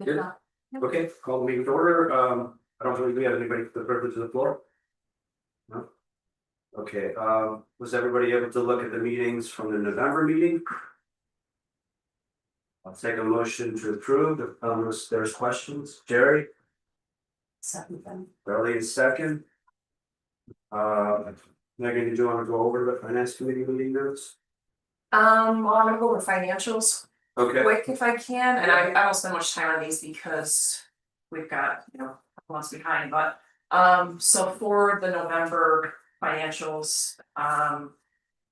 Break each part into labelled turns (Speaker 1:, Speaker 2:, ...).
Speaker 1: Good. Okay, call the meeting to order. I don't believe we have anybody for the privilege of the floor. No? Okay, was everybody able to look at the meetings from the November meeting? I'll take a motion to approve, unless there's questions. Jerry?
Speaker 2: Second then.
Speaker 1: Darlene is second. Megan, did you want to go over the finance committee meeting notes?
Speaker 2: I'm gonna go over financials
Speaker 1: Okay,
Speaker 2: quick if I can, and I don't spend much time on these because we've got, a couple months behind, but, so for the November financials,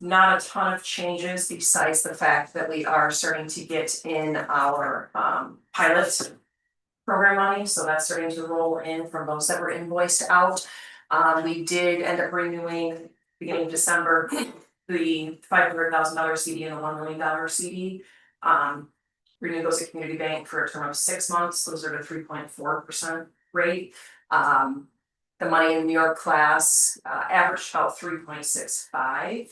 Speaker 2: not a ton of changes besides the fact that we are starting to get in our, pilot program money, so that's starting to roll in from those that were invoiced out. We did end up renewing beginning of December, the $500,000 CD and a $1 million CD. Renewed those at Community Bank for a term of 6 months, those are the 3.4% rate. The money in New York class averaged about 3.65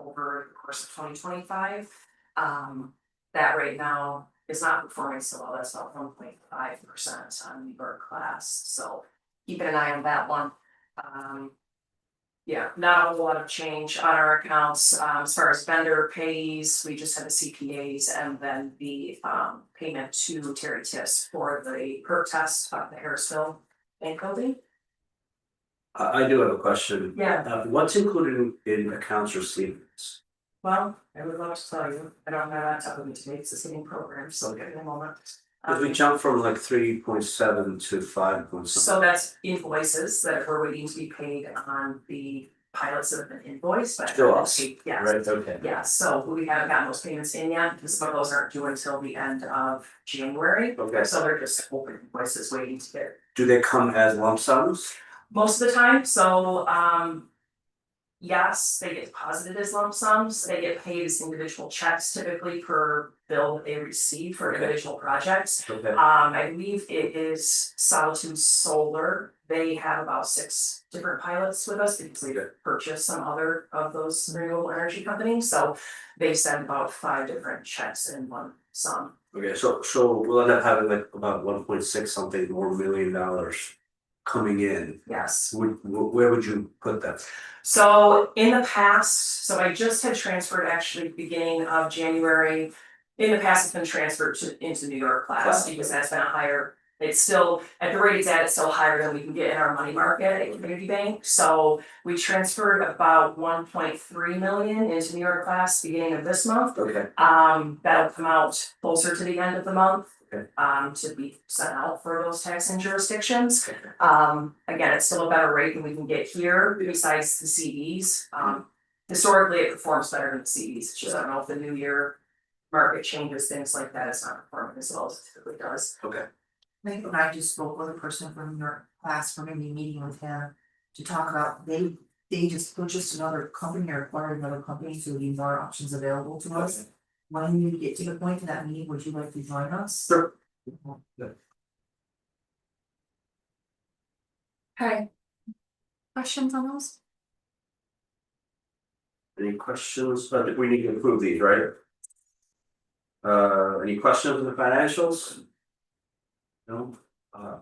Speaker 2: over the course of 2025. That rate now is not performing so well, that's about 1.5% on New York class, so keeping an eye on that one. Yeah, not a whole lot of change on our accounts, as far as vendor pays, we just had the CPAs and then the payment to Terry Tiss for the perk test of the Harrisville bank building.
Speaker 1: I do have a question.
Speaker 2: Yeah.
Speaker 1: What's included in accounts receivables?
Speaker 2: Well, I would love to tell you, I don't have that top of me today, it's the same program, so give me a moment.
Speaker 1: Because we jumped from like 3.7 to 5 point something.
Speaker 2: So that's invoices that we're waiting to be paid on the pilots that have been invoiced, but.
Speaker 1: Still us,
Speaker 2: Yes.
Speaker 1: right, okay.
Speaker 2: Yeah, so we haven't gotten those payments in yet, because some of those aren't due until the end of January.
Speaker 1: Okay.
Speaker 2: So they're just open invoices waiting to get
Speaker 1: Do they come as lump sums?
Speaker 2: most of the time, so yes, they get deposited as lump sums, they get paid as individual checks typically per bill that they receive for
Speaker 1: Okay.
Speaker 2: individual projects.
Speaker 1: Okay.
Speaker 2: I believe it is Solitude Solar, they have about 6 different pilots with us because they purchased some other of those renewable energy companies, so they send about 5 different checks in one sum.
Speaker 1: Okay, so we'll end up having like about 1.6 something more $1 million coming in.
Speaker 2: Yes.
Speaker 1: Where would you put that?
Speaker 2: So in the past, so I just had transferred actually beginning of January. In the past, it's been transferred into New York class because that's been a higher, it's still, at the rate it's at, it's still higher than we can get in our money market at Community Bank. So we transferred about 1.3 million into New York class beginning of this month.
Speaker 1: Okay.
Speaker 2: That'll come out closer to the end of the month.
Speaker 1: Okay.
Speaker 2: To be sent out for those taxing jurisdictions. Again, it's still a better rate than we can get here besides the CDs. Historically, it performs better than the CDs, it's just I don't know if the new year market changes, things like that, it's not performing as well as it typically does.
Speaker 1: Okay.
Speaker 3: I think when I just spoke with a person from your class, we're gonna be meeting with him to talk about, they just purchased another company or acquired another company, so there'll be more options available to us. When you get to the point of that meeting, would you like to join us?
Speaker 1: Sure.
Speaker 4: Okay. Questions on those?
Speaker 1: Any questions? We need to approve these, right? Any questions on the financials? No? I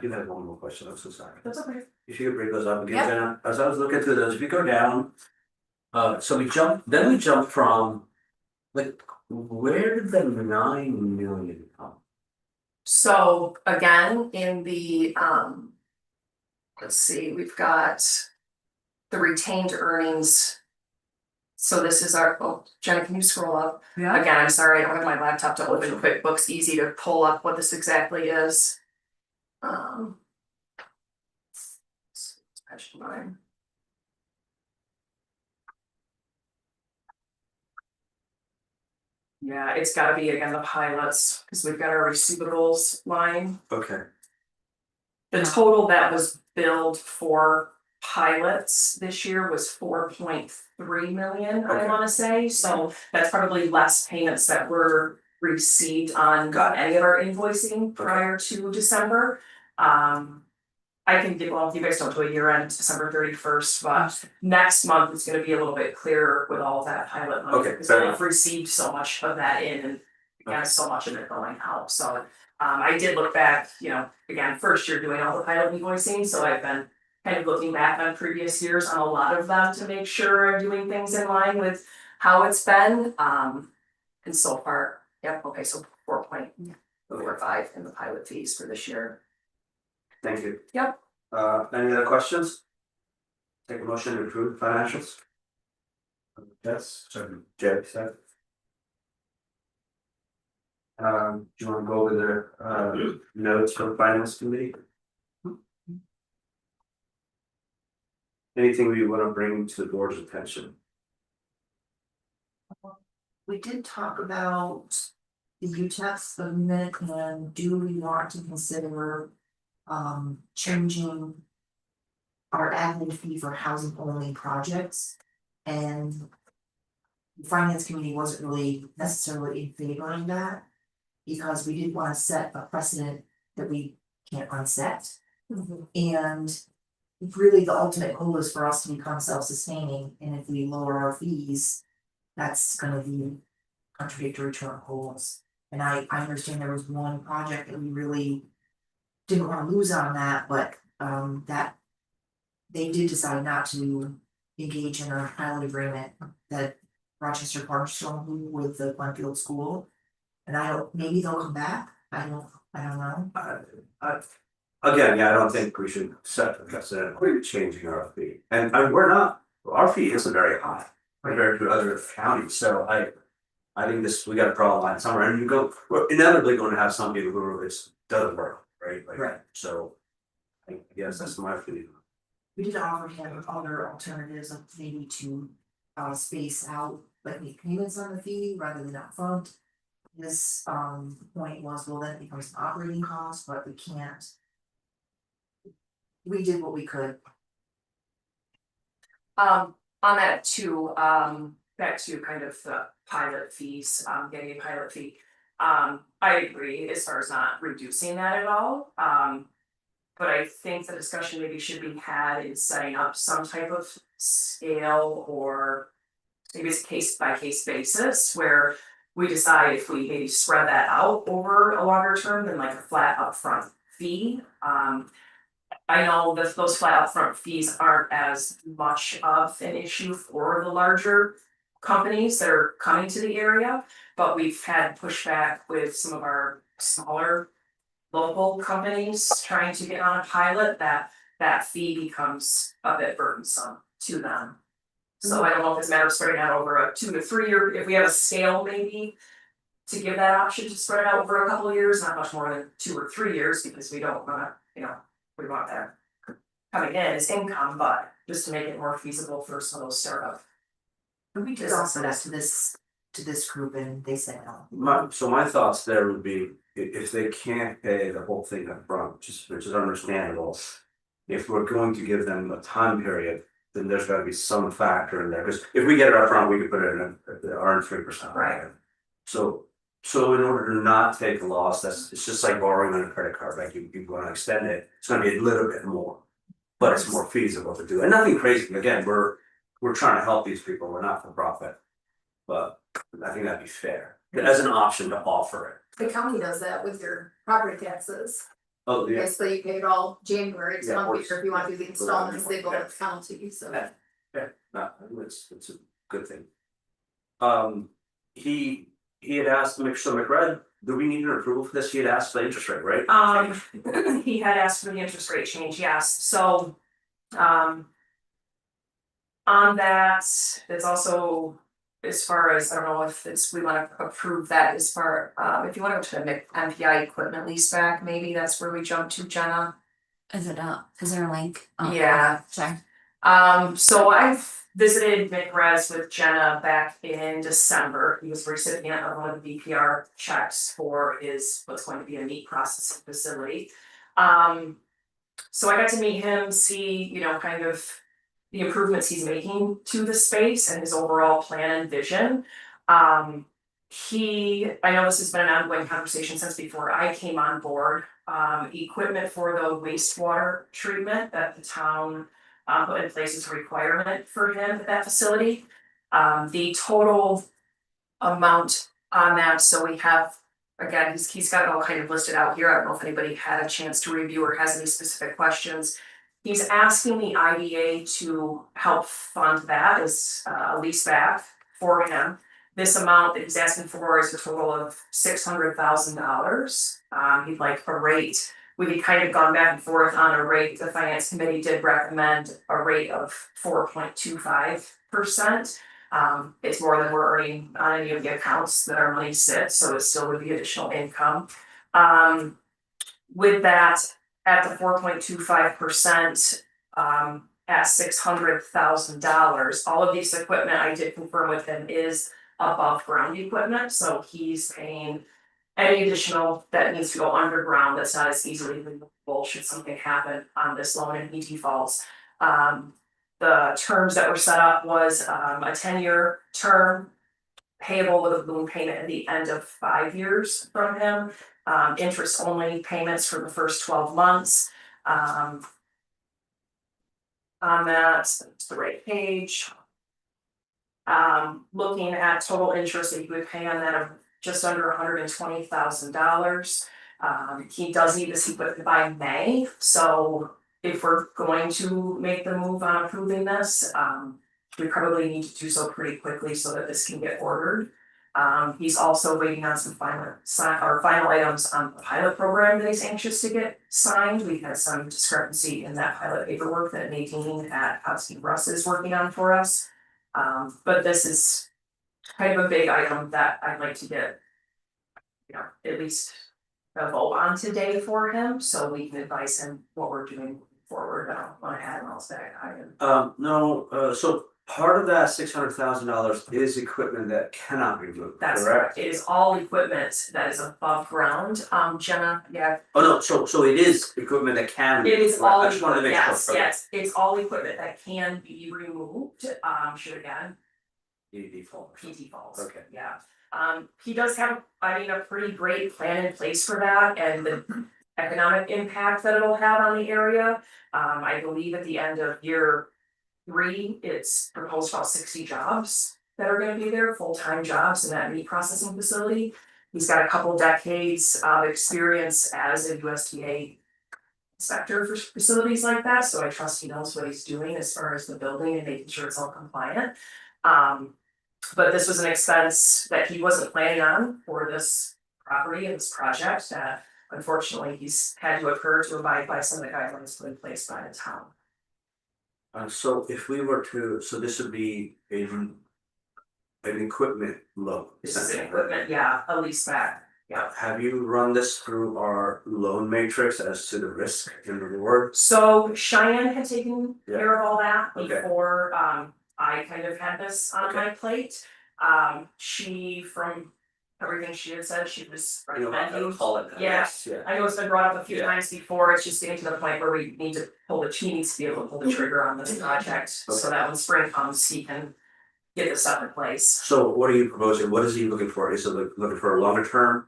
Speaker 1: do have one more question, I'm so sorry.
Speaker 2: That's okay.
Speaker 1: If you could bring those up again, Jenna, as I was looking through those, if you go down. So we jumped from, like, where did the 9 million come?
Speaker 2: So again, in the let's see, we've got the retained earnings. So this is our, oh, Jenna, can you scroll up?
Speaker 3: Yeah.
Speaker 2: Again, I'm sorry, I don't have my laptop to open QuickBooks, easy to pull up what this exactly is. Pension line. Yeah, it's gotta be again the pilots, because we've got our receivables line.
Speaker 1: Okay.
Speaker 2: The total that was billed for pilots this year was 4.3 million, I
Speaker 1: Okay.
Speaker 2: wanna say, so that's probably less payments that were received on
Speaker 1: Got it.
Speaker 2: any of our invoicing prior to December. I can give, well, you guys don't do a year end, December 31st, but next month is gonna be a little bit clearer with all of that pilot money.
Speaker 1: Okay,
Speaker 2: Because
Speaker 1: fair
Speaker 2: we've
Speaker 1: enough.
Speaker 2: received so much of that in, and again, so much of it going out, so. I did look back, you know, again, first year doing all the pilot invoicing, so I've been kind of looking back on previous years on a lot of them to make sure I'm doing things in line with how it's been, and so far, yep, okay, so 4.45 in the pilot fees for this year.
Speaker 1: Thank you.
Speaker 2: Yep.
Speaker 1: Any other questions? Take a motion to approve the financials? Yes, second. Jerry, second. Do you wanna go over the notes for the finance committee? Anything we wanna bring to the board's attention?
Speaker 3: We did talk about the UTES for a minute, and do we want to consider changing our admin fee for housing only projects? And the finance committee wasn't really necessarily in favor of that, because we did want to set a precedent that we can't unset. And really, the ultimate goal is for us to become self-sustaining, and if we lower our fees, that's gonna be contradictory to our goals. And I understand there was one project that we really didn't wanna lose on that, but that they did decide not to engage in a pilot agreement that Rochester Cornerstone with the Glenfield School. And I don't, maybe they'll come back, I don't know.
Speaker 1: Again, yeah, I don't think we should set a precedent, we're changing our fee, and we're not, our fee isn't very high. Compared to other counties, so I think this, we got a problem line somewhere, and we're inevitably gonna have some people who this doesn't work, right? Like,
Speaker 3: Right.
Speaker 1: so. I guess that's my opinion.
Speaker 3: We did offer him other alternatives of maybe to space out, like make payments on the fee rather than upfront. This point was, well, then it becomes an operating cost, but we can't. We did what we could.
Speaker 2: On that too, back to kind of the pilot fees, getting a pilot fee. I agree as far as not reducing that at all, but I think the discussion maybe should be had in setting up some type of scale, or maybe it's case by case basis where we decide if we maybe spread that out over a longer term than like a flat upfront fee. I know that those flat upfront fees aren't as much of an issue for the larger companies that are coming to the area, but we've had pushback with some of our smaller local companies trying to get on a pilot, that fee becomes a bit burdensome to them. So I don't know if it's a matter of spreading out over a 2 to 3 year, if we have a scale maybe to give that option to spread it out over a couple of years, not much more than 2 or 3 years, because we don't wanna, you know, we want that coming in as income, but just to make it more feasible for some of those startup.
Speaker 3: And we did offer that to this group, and they said no.
Speaker 1: My thoughts there would be, if they can't pay the whole thing up front, which is understandable. If we're going to give them a time period, then there's gotta be some factor in there, because if we get it up front, we could put it in earn 3%.
Speaker 2: Right.
Speaker 1: So in order to not take a loss, it's just like borrowing on a credit card, like you wanna extend it, it's gonna be a little bit more. But it's more feasible to do, and nothing crazy, again, we're trying to help these people, we're not for profit. But I think that'd be fair, as an option to offer it.
Speaker 4: The county does that with your property taxes.
Speaker 1: Oh, yeah,
Speaker 4: Basically, you pay it all January, it's
Speaker 1: Yeah, of
Speaker 4: monthly,
Speaker 1: course.
Speaker 4: or if you want to do the installments, they go to the county, so.
Speaker 1: Yeah. No, it's a good thing. He had asked, McRed, do we need an approval for this? He had asked the interest rate, right?
Speaker 2: He had asked for the interest rate change, yes, so. On that, it's also, as far as, I don't know if it's, we wanna approve that as far, if you wanna go to the MPI equipment lease back, maybe that's where we jump to, Jenna.
Speaker 5: Is there a link? Oh,
Speaker 2: Yeah.
Speaker 5: Sorry.
Speaker 2: So I've visited McRes with Jenna back in December. He was the recipient of one of the BPR checks for his, what's going to be a meat processing facility. So I got to meet him, see, you know, kind of the improvements he's making to the space and his overall plan and vision. I know this has been an ongoing conversation since before I came on board. Equipment for the wastewater treatment that the town put in place as a requirement for him at that facility. The total amount on that, so we have, again, he's got it all kind of listed out here, I don't know if anybody had a chance to review or has any specific questions. He's asking the IDA to help fund that as a lease back for him. This amount that he's asking for is a total of $600,000. He'd like a rate. We had kind of gone back and forth on a rate. The finance committee did recommend a rate of 4.25%. It's more than we're earning on any of the accounts that our money sits, so it still would be additional income. With that, at the 4.25%, at $600,000, all of this equipment I did confirm with him is above ground equipment, so he's paying any additional that needs to go underground that's not as easily removable should something happen on this loan and he defaults. The terms that were set up was a 10-year term payable with a balloon payment at the end of 5 years from him. Interest only payments for the first 12 months. On that, it's the right page. Looking at total interest that you would pay on that of just under $120,000. He does need this equipment by May, so if we're going to make the move on approving this, we probably need to do so pretty quickly so that this can get ordered. He's also waiting on some final items on the pilot program that he's anxious to get signed. We've had some discrepancy in that pilot paperwork that Nadine at Hudson Russ is working on for us. But this is kind of a big item that I'd like to get, at least a vote on today for him, so we can advise him what we're doing forward. I don't want to add else that item.
Speaker 1: No, so part of that $600,000 is equipment that cannot be moved,
Speaker 2: That's
Speaker 1: correct?
Speaker 2: correct. It is all equipment that is above ground. Jenna, yeah,
Speaker 1: Oh, no, so it is equipment that can. be
Speaker 2: it is
Speaker 1: moved,
Speaker 2: all
Speaker 1: I just wanted to
Speaker 2: equipment,
Speaker 1: make sure.
Speaker 2: yes, it's all equipment that can be removed, should again,
Speaker 1: Okay. Default.
Speaker 2: he defaults.
Speaker 1: Okay.
Speaker 2: Yeah, he does have, a pretty great plan in place for that and the economic impact that it'll have on the area. I believe at the end of year 3, it's proposed about 60 jobs that are gonna be there, full-time jobs in that meat processing facility. He's got a couple decades of experience as a USDA inspector for facilities like that, so I trust he knows what he's doing as far as the building and making sure it's all compliant. But this was an expense that he wasn't planning on for this property and this project that unfortunately he's had to occur to abide by some of the guidelines put in place by the town.
Speaker 1: So if we were to, so this would be an equipment loan.
Speaker 2: This is an
Speaker 1: essentially.
Speaker 2: equipment, yeah, a lease back, yeah.
Speaker 1: Have you run this through our loan matrix as to the risk and reward?
Speaker 2: So Cheyenne had taken
Speaker 1: Yeah.
Speaker 2: care of all that
Speaker 1: Okay.
Speaker 2: before I kind of had this on my plate. She, from everything she had said, she was recommending.
Speaker 1: Call it that.
Speaker 2: Yeah.
Speaker 1: Yes, yeah.
Speaker 2: I know it's been brought up a few
Speaker 1: Yeah.
Speaker 2: times before, it's just getting to the point where we need to she needs to be able to pull the trigger on this project, so
Speaker 1: Okay.
Speaker 2: that when spring comes, he can get this stuff in place.
Speaker 1: So what are you proposing? What is he looking for? Is he looking for a longer term?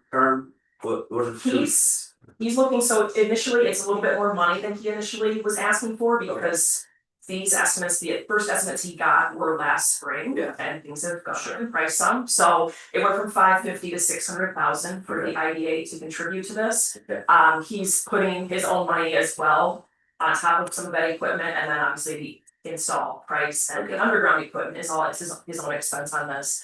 Speaker 1: What is it?
Speaker 2: He's looking, so initially, it's a little bit more money than he initially was asking for, because these estimates, the first estimates he got were last spring.
Speaker 1: Yeah.
Speaker 2: And things have gone
Speaker 1: Sure.
Speaker 2: up in price some, so it went from 550 to 600,000 for the IDA to contribute to this.
Speaker 1: Okay.
Speaker 2: He's putting his own money as well on top of some of that equipment, and then obviously the install price and the underground equipment is all, it's his own expense on this.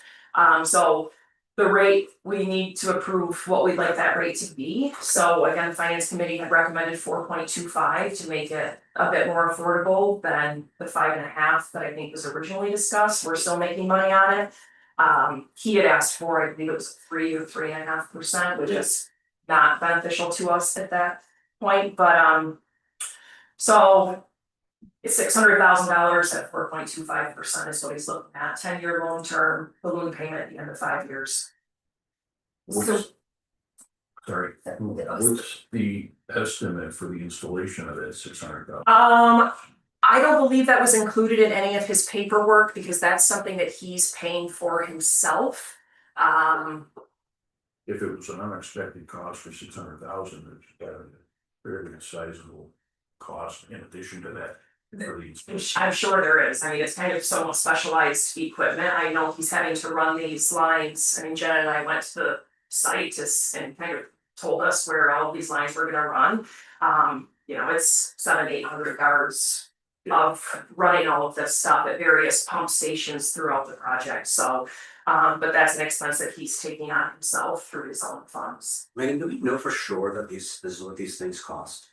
Speaker 2: So the rate, we need to approve what we'd like that rate to be. So again, the finance committee had recommended 4.25 to make it a bit more affordable than the 5.5 that I think was originally discussed. We're still making money on it. He had asked for, I believe it was 3 or 3.5%, which is not beneficial to us at that point, but so it's $600,000 at 4.25% is what he's looking at, 10-year loan term, balloon payment at the end of 5 years. So
Speaker 6: Sorry, what's the estimate for the installation of that 600,000?
Speaker 2: I don't believe that was included in any of his paperwork because that's something that he's paying for himself.
Speaker 6: If it was an unexpected cost for 600,000, it's got a fairly sizable cost in addition to that for the installation?
Speaker 2: I'm sure there is, I mean, it's kind of somewhat specialized equipment, I know he's having to run these lines, I mean, Jen and I went to the site and kind of told us where all of these lines were gonna run. You know, it's 700-800 yards of running all of this stuff at various pump stations throughout the project, so. But that's an expense that he's taking on himself through his own funds.
Speaker 1: Megan, do we know for sure that this is what these things cost?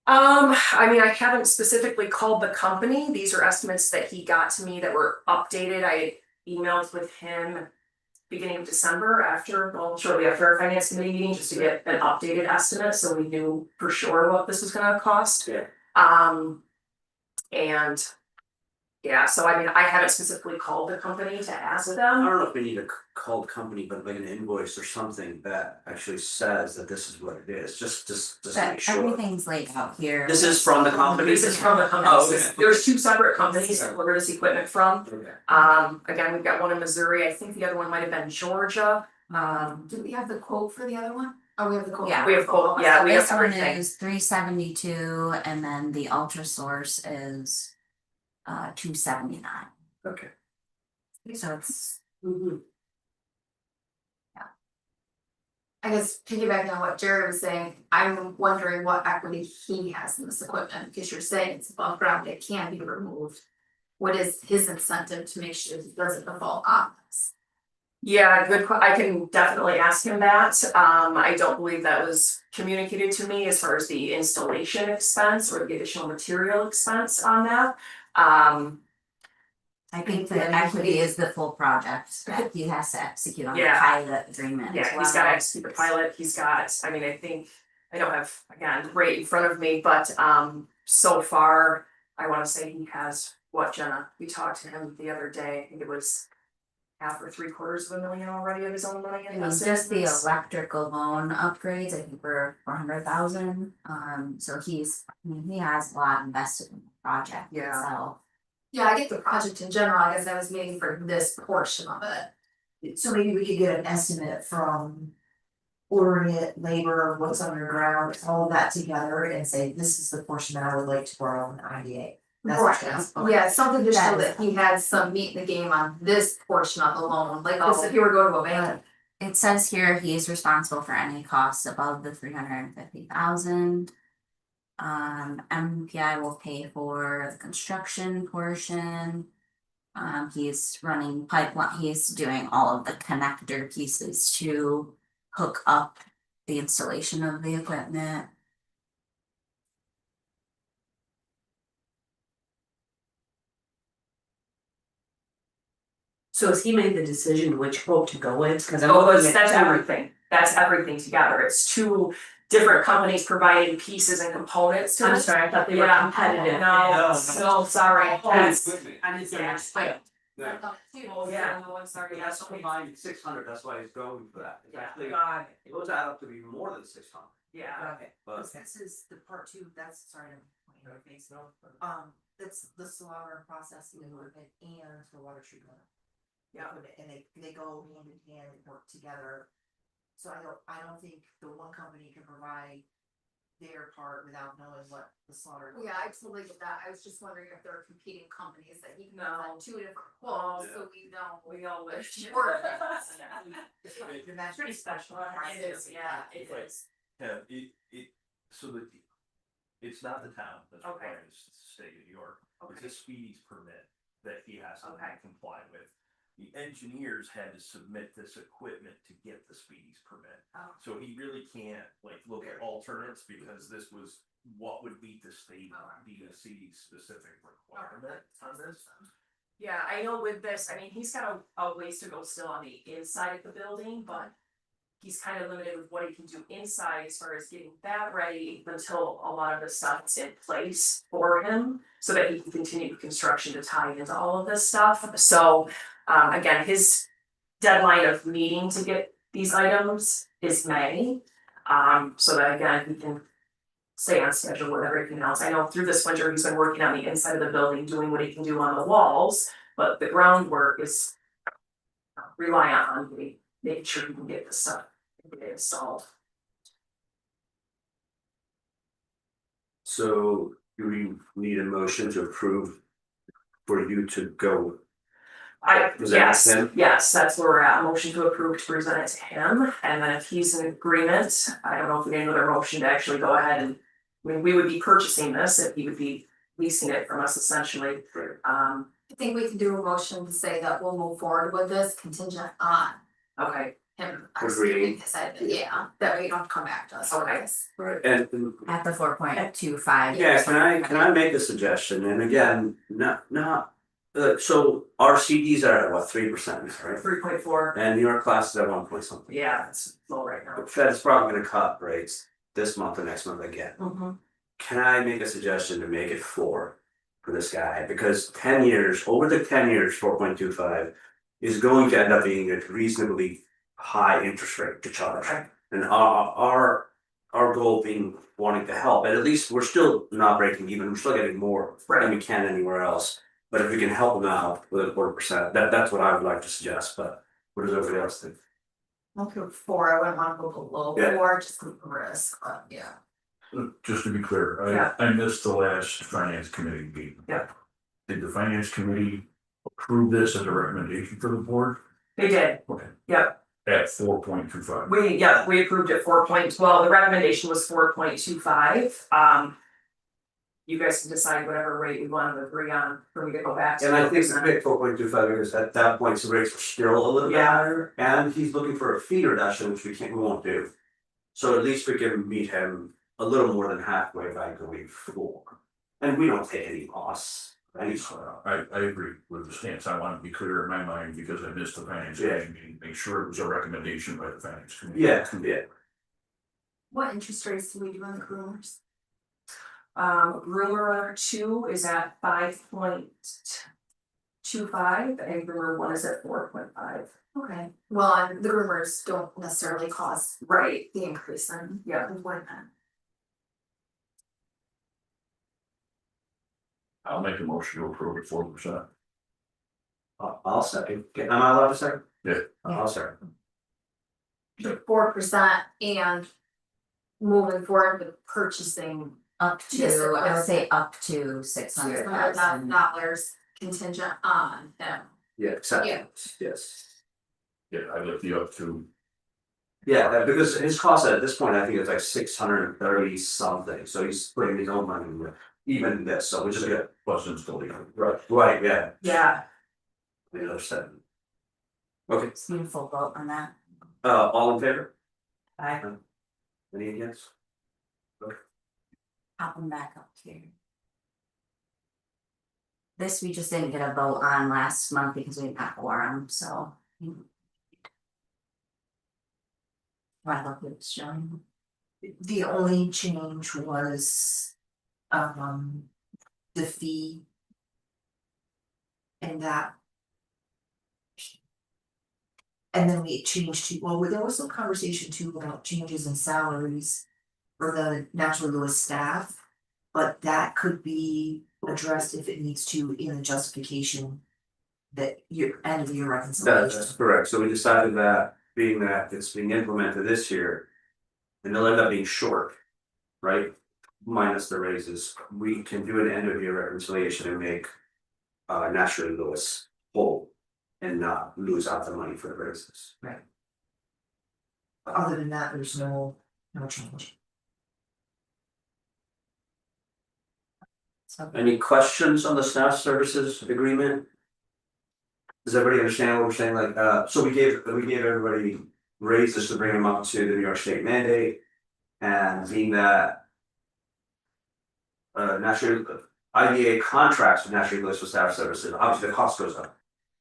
Speaker 2: I mean, I haven't specifically called the company, these are estimates that he got to me that were updated, I emailed with him. Beginning of December shortly after our finance committee meeting, just to get an updated estimate, so we knew for sure what this was gonna cost.
Speaker 1: Yeah.
Speaker 2: And. Yeah, so I mean, I haven't specifically called the company to ask
Speaker 1: I
Speaker 2: them.
Speaker 1: don't know if we need a called company, but like an invoice or something that actually says that this is what it is, just to make
Speaker 5: But
Speaker 1: sure.
Speaker 5: everything's laid out here.
Speaker 1: This is from the company?
Speaker 2: This is from the company,
Speaker 1: Oh, okay.
Speaker 2: there's two separate companies that order this equipment from.
Speaker 1: Okay.
Speaker 2: Again, we've got one in Missouri, I think the other one might have been Georgia.
Speaker 4: Do we have the quote for the other one? Oh, we have the quote.
Speaker 5: Yeah.
Speaker 2: We have quote, yeah, we have
Speaker 5: This one
Speaker 2: everything.
Speaker 5: is 372 and then the Ultra Source is 279.
Speaker 1: Okay.
Speaker 5: So it's
Speaker 4: I guess piggybacking on what Jared was saying, I'm wondering what equity he has in this equipment, because you're saying it's above ground, it can be removed. What is his incentive to make sure it doesn't default on this?
Speaker 2: Yeah, I can definitely ask him that, I don't believe that was communicated to me as far as the installation expense or the additional material expense on that.
Speaker 5: I think the equity is the full project that he has to execute on the
Speaker 2: Yeah.
Speaker 5: pilot agreement as
Speaker 2: Yeah,
Speaker 5: well.
Speaker 2: he's got to execute the pilot, he's got, I mean, I think, I don't have, again, right in front of me, but so far, I wanna say he has, what, Jenna, we talked to him the other day, I think it was half or 750,000 already of his own money
Speaker 5: I mean,
Speaker 2: invested.
Speaker 5: just
Speaker 2: in
Speaker 5: the
Speaker 2: this.
Speaker 5: electrical loan upgrades, I think were 400,000. So he has a lot invested in the project
Speaker 2: Yeah.
Speaker 5: itself.
Speaker 4: Yeah, I get the project in general, I guess I was meaning for this portion of it.
Speaker 3: So maybe we could get an estimate from ordering it, labor, what's underground, all of that together and say, this is the portion that I would like to borrow in IDA. That's what it is. Okay.
Speaker 4: Yeah, something to show
Speaker 5: That is-
Speaker 4: that he had some meat in the game on this portion of the loan, like this, if you were going to a bank.
Speaker 5: It says here he is responsible for any costs above the 350,000. MPI will pay for the construction portion. He's running pipeline, he's doing all of the connector pieces to hook up the installation of the equipment.
Speaker 7: So has he made the decision which quote to go with? Cause I'm
Speaker 2: Oh,
Speaker 7: looking
Speaker 2: that's
Speaker 7: at two.
Speaker 2: everything, that's everything together, it's two different companies providing pieces and components to it.
Speaker 7: I'm sorry, I thought they were
Speaker 2: Yeah.
Speaker 7: competitive.
Speaker 2: No, sorry, that's.
Speaker 7: I didn't
Speaker 2: Yeah.
Speaker 7: understand.
Speaker 2: Oh, yeah, no, I'm sorry,
Speaker 1: That's
Speaker 2: that's
Speaker 1: combined 600, that's why he's going for that. It's
Speaker 2: Yeah,
Speaker 1: actually,
Speaker 2: God,
Speaker 1: those add up to be more than 600,
Speaker 2: yeah,
Speaker 3: Okay,
Speaker 1: but.
Speaker 3: this is the part two, that's, sorry, I'm pointing your face, that's the slaughter processing equipment and the water treatment.
Speaker 2: Yeah.
Speaker 3: equipment, and they go hand in hand and work together. So I don't think the one company can provide their part without knowing what the slaughter.
Speaker 4: Yeah, I totally get that, I was just wondering if there are competing companies that he can
Speaker 2: No.
Speaker 4: have two different quotes, so we know.
Speaker 2: we all wish.
Speaker 4: Sure.
Speaker 2: It's pretty special, it is, yeah, it is.
Speaker 6: Yeah, so that it's not the town that's
Speaker 2: Okay.
Speaker 6: required, it's the state of New York, it's a speedies permit that he has to
Speaker 2: Okay.
Speaker 6: comply with. The engineers had to submit this equipment to get the speedies permit.
Speaker 2: Oh.
Speaker 6: So he really can't like look at alternates because this was what would meet the state DOC specific requirement on this.
Speaker 2: Yeah, I know with this, I mean, he's got a ways to go still on the inside of the building, but. He's kind of limited with what he can do inside as far as getting that ready until a lot of the stuff's in place for him. So that he can continue construction to tie into all of this stuff, so again, his deadline of needing to get these items is May. So that again, he can stay on schedule with everything else, I know through this winter, he's been working on the inside of the building, doing what he can do on the walls, but the groundwork is. Reliant on making sure he can get the stuff installed.
Speaker 1: So Do we need a motion to approve for you to go? Was that
Speaker 2: yes,
Speaker 1: him?
Speaker 2: yes, that's where we're at, motion to approve to present it to him, and then if he's in agreement, I don't know if we need another motion to actually go ahead and. I mean, we would be purchasing this, if he would be leasing it from us essentially,
Speaker 1: Right.
Speaker 4: I think we can do a motion to say that we'll move forward with this contingent on
Speaker 2: okay,
Speaker 4: him.
Speaker 1: Agreeing.
Speaker 4: Decided, yeah, that way you don't have to come back to us. for
Speaker 2: Okay.
Speaker 4: this.
Speaker 1: Right, and
Speaker 5: At the 4.25.
Speaker 1: yeah, can I make a suggestion? And again, not, so our CDs are at what, 3%, right?
Speaker 2: 3.4,
Speaker 1: And New York class is at 1 point something.
Speaker 2: yeah, it's low right now.
Speaker 1: The Fed's probably gonna cut rates this month or next month again.
Speaker 2: Mhm.
Speaker 1: Can I make a suggestion to make it 4 for this guy? Because 10 years, over the 10 years, 4.25 is going to end up being a reasonably high interest rate to charge.
Speaker 2: Okay.
Speaker 1: And our goal being wanting to help, and at least we're still not breaking even, we're still getting more than we can anywhere else. But if we can help them out with a 4%, that's what I would like to suggest, but what does everybody else think?
Speaker 4: Okay, 4, I wouldn't wanna go below
Speaker 1: Yeah.
Speaker 4: 4, just to risk, but yeah.
Speaker 8: Just to be clear,
Speaker 2: Yeah.
Speaker 8: I missed the last finance committee meeting.
Speaker 2: Yeah.
Speaker 8: Did the finance committee approve this as a recommendation for the board?
Speaker 2: They did,
Speaker 8: Okay.
Speaker 2: Yep.
Speaker 8: At 4.25.
Speaker 2: we approved it 4.12, the recommendation was 4.25, you guys can decide whatever rate we want to agree on for me to go back to.
Speaker 1: And I think we picked 4.25 because at that point, the rates were still a little bit
Speaker 2: Yeah.
Speaker 1: higher, and he's looking for a fee reduction, which we won't do. So at least we can meet him a little more than halfway by going 4. And we don't take any loss, any sort of.
Speaker 8: I agree with the stance. I want to be clear in my mind because I missed the finance
Speaker 1: Yeah.
Speaker 8: committee meeting, make sure it was a recommendation by the finance committee.
Speaker 1: Yeah.
Speaker 4: What interest rates do we do on the groomers?
Speaker 2: Groomer 2 is at 5.25 and groomer 1 is at 4.5.
Speaker 4: Okay, well, and the groomers don't necessarily cause
Speaker 2: Right,
Speaker 4: the increase in
Speaker 2: yeah,
Speaker 4: employment.
Speaker 8: I'll make a motion to approve at 4%.
Speaker 1: I'll second. Am I allowed to second?
Speaker 8: Yeah.
Speaker 1: I'll second.
Speaker 4: 4% and moving forward with purchasing
Speaker 5: Up
Speaker 4: Yes, it
Speaker 5: to, I would
Speaker 4: was.
Speaker 5: say up to 600,000.
Speaker 4: $600,000 contingent on them.
Speaker 1: Yeah, second,
Speaker 4: Yeah.
Speaker 1: yes.
Speaker 8: Yeah, I looked the up to,
Speaker 1: Yeah, because his cost at this point, I think it's like 630 something, so he's putting his own money in even this, so which is good.
Speaker 8: plus installation.
Speaker 1: Right, yeah,
Speaker 2: yeah,
Speaker 1: the other side. Okay,
Speaker 5: Just need a full vote on that.
Speaker 1: all in favor?
Speaker 2: I,
Speaker 1: Any against?
Speaker 5: Pop them back up here. This we just didn't get a vote on last month because we didn't have a quorum, so. Why look at it's showing?
Speaker 3: The only change was, the fee. And that. And then we changed to, well, there was some conversation too about changes in salaries for the Natural Lewis staff. But that could be addressed if it needs to in the justification. That your end of your reconciliation.
Speaker 1: That's correct, so we decided that being that it's being implemented this year. And they'll end up being short, right? Minus the raises, we can do an end of year reconciliation and make. Naturally Lewis whole and not lose out the money for the raises.
Speaker 3: Other than that, there's no change.
Speaker 5: So
Speaker 1: Any questions on the staff services agreement? Does everybody understand what we're saying? Like, so we gave everybody raises to bring them up to the New York State mandate. And being that. Naturally, IDA contracts with Naturally Lewis for staff services, obviously the cost goes up.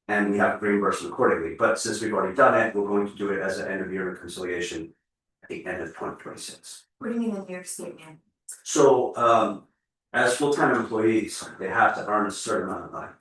Speaker 1: And we have to reimburse them accordingly, but since we've already done it, we're going to do it as an end of year reconciliation. At the end of 2026.
Speaker 4: What do you mean the New York State man?
Speaker 1: So, as full-time employees, they have to earn a certain amount of money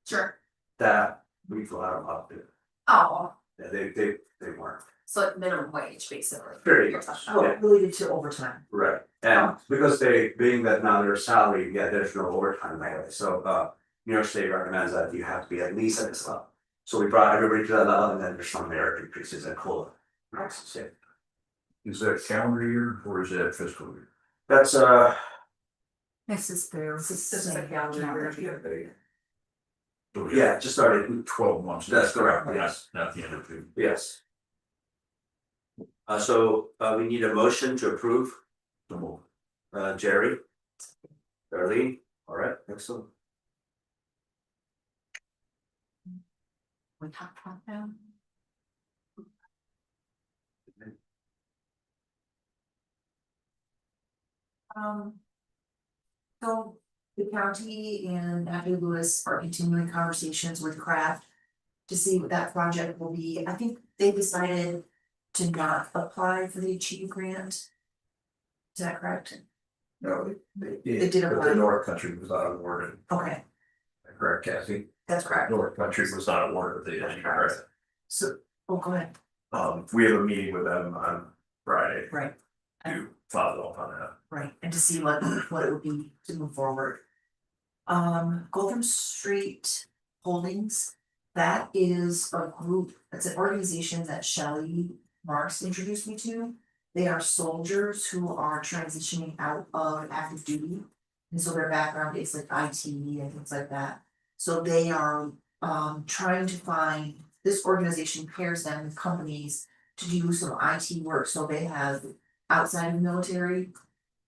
Speaker 4: Sure.
Speaker 1: that we go out up to.
Speaker 4: Oh,
Speaker 1: They weren't.
Speaker 4: so like minimum wage, basically.
Speaker 1: Very
Speaker 4: You're
Speaker 1: much.
Speaker 4: talking
Speaker 3: Oh,
Speaker 4: about.
Speaker 3: related to overtime.
Speaker 1: Right, and because being that now they're salary, yeah, there's no overtime anyway, so, New York State recommends that you have to be at least at this level. So we brought everybody to that level, and then there's some merit increases and COLA. increases, yeah.
Speaker 8: Is that calendar year or is that fiscal year?
Speaker 1: That's
Speaker 3: This is their.
Speaker 2: This is a calendar year.
Speaker 1: Yeah, it just started,
Speaker 8: 12 months.
Speaker 1: That's correct, yes.
Speaker 8: Not the end of the.
Speaker 1: yes. We need a motion to approve, Jerry. Darlene, all right, excellent.
Speaker 5: We talked about that.
Speaker 3: So the county and Matthew Lewis are continuing conversations with Kraft to see what that project will be. I think they decided to not apply for the Achieve grant. Is that correct?
Speaker 8: No,
Speaker 3: They did
Speaker 8: but
Speaker 3: apply.
Speaker 8: the North Country was not awarded,
Speaker 3: Okay,
Speaker 8: correct, Kathy?
Speaker 3: that's correct.
Speaker 8: North Country was not awarded the energy credit.
Speaker 3: So, oh, go ahead.
Speaker 8: We have a meeting with them on Friday
Speaker 3: Right,
Speaker 8: to follow up on that.
Speaker 3: right, and to see what it would be to move forward. Gotham Street Holdings, that is a group, it's an organization that Shelley Marks introduced me to. They are soldiers who are transitioning out of active duty. And so their background is like IT and things like that. So they are trying to find, this organization pairs them with companies to do some IT work, so they have outside of military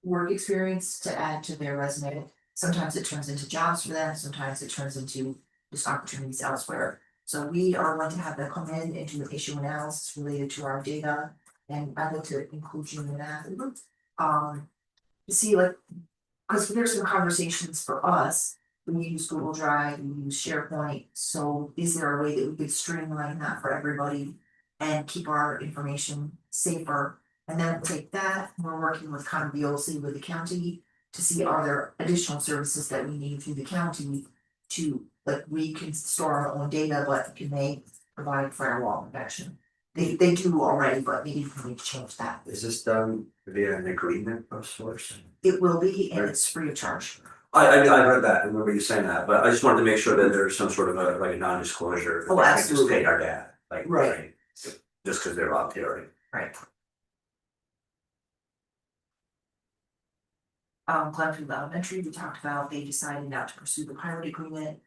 Speaker 3: work experience to add to their resume. Sometimes it turns into jobs for them, sometimes it turns into just opportunities elsewhere. So we are going to have them come in and do an issue analysis related to our data, and I'd like to include you in that. To see like, cause there's some conversations for us, we use Google Drive, we use SharePoint, so is there a way that we could streamline that for everybody? And keep our information safer, and then we'll take that, we're working with kind of VOC with the county. To see are there additional services that we need through the county to, like, we can store our own data, but can they provide firewall protection? They do already, but maybe we need to change that.
Speaker 1: Is this done via an agreement of sorts?
Speaker 3: It will be, and it's free of charge.
Speaker 1: I read that, I remember you saying that, but I just wanted to make sure that there's some sort of a, like a non-disclosure.
Speaker 3: Oh,
Speaker 1: They can't just
Speaker 3: absolutely.
Speaker 1: take our data, like,
Speaker 3: Right.
Speaker 1: just cause they're volunteering.
Speaker 3: Right. Glenfield Elementary, we talked about, they decided not to pursue the pilot agreement.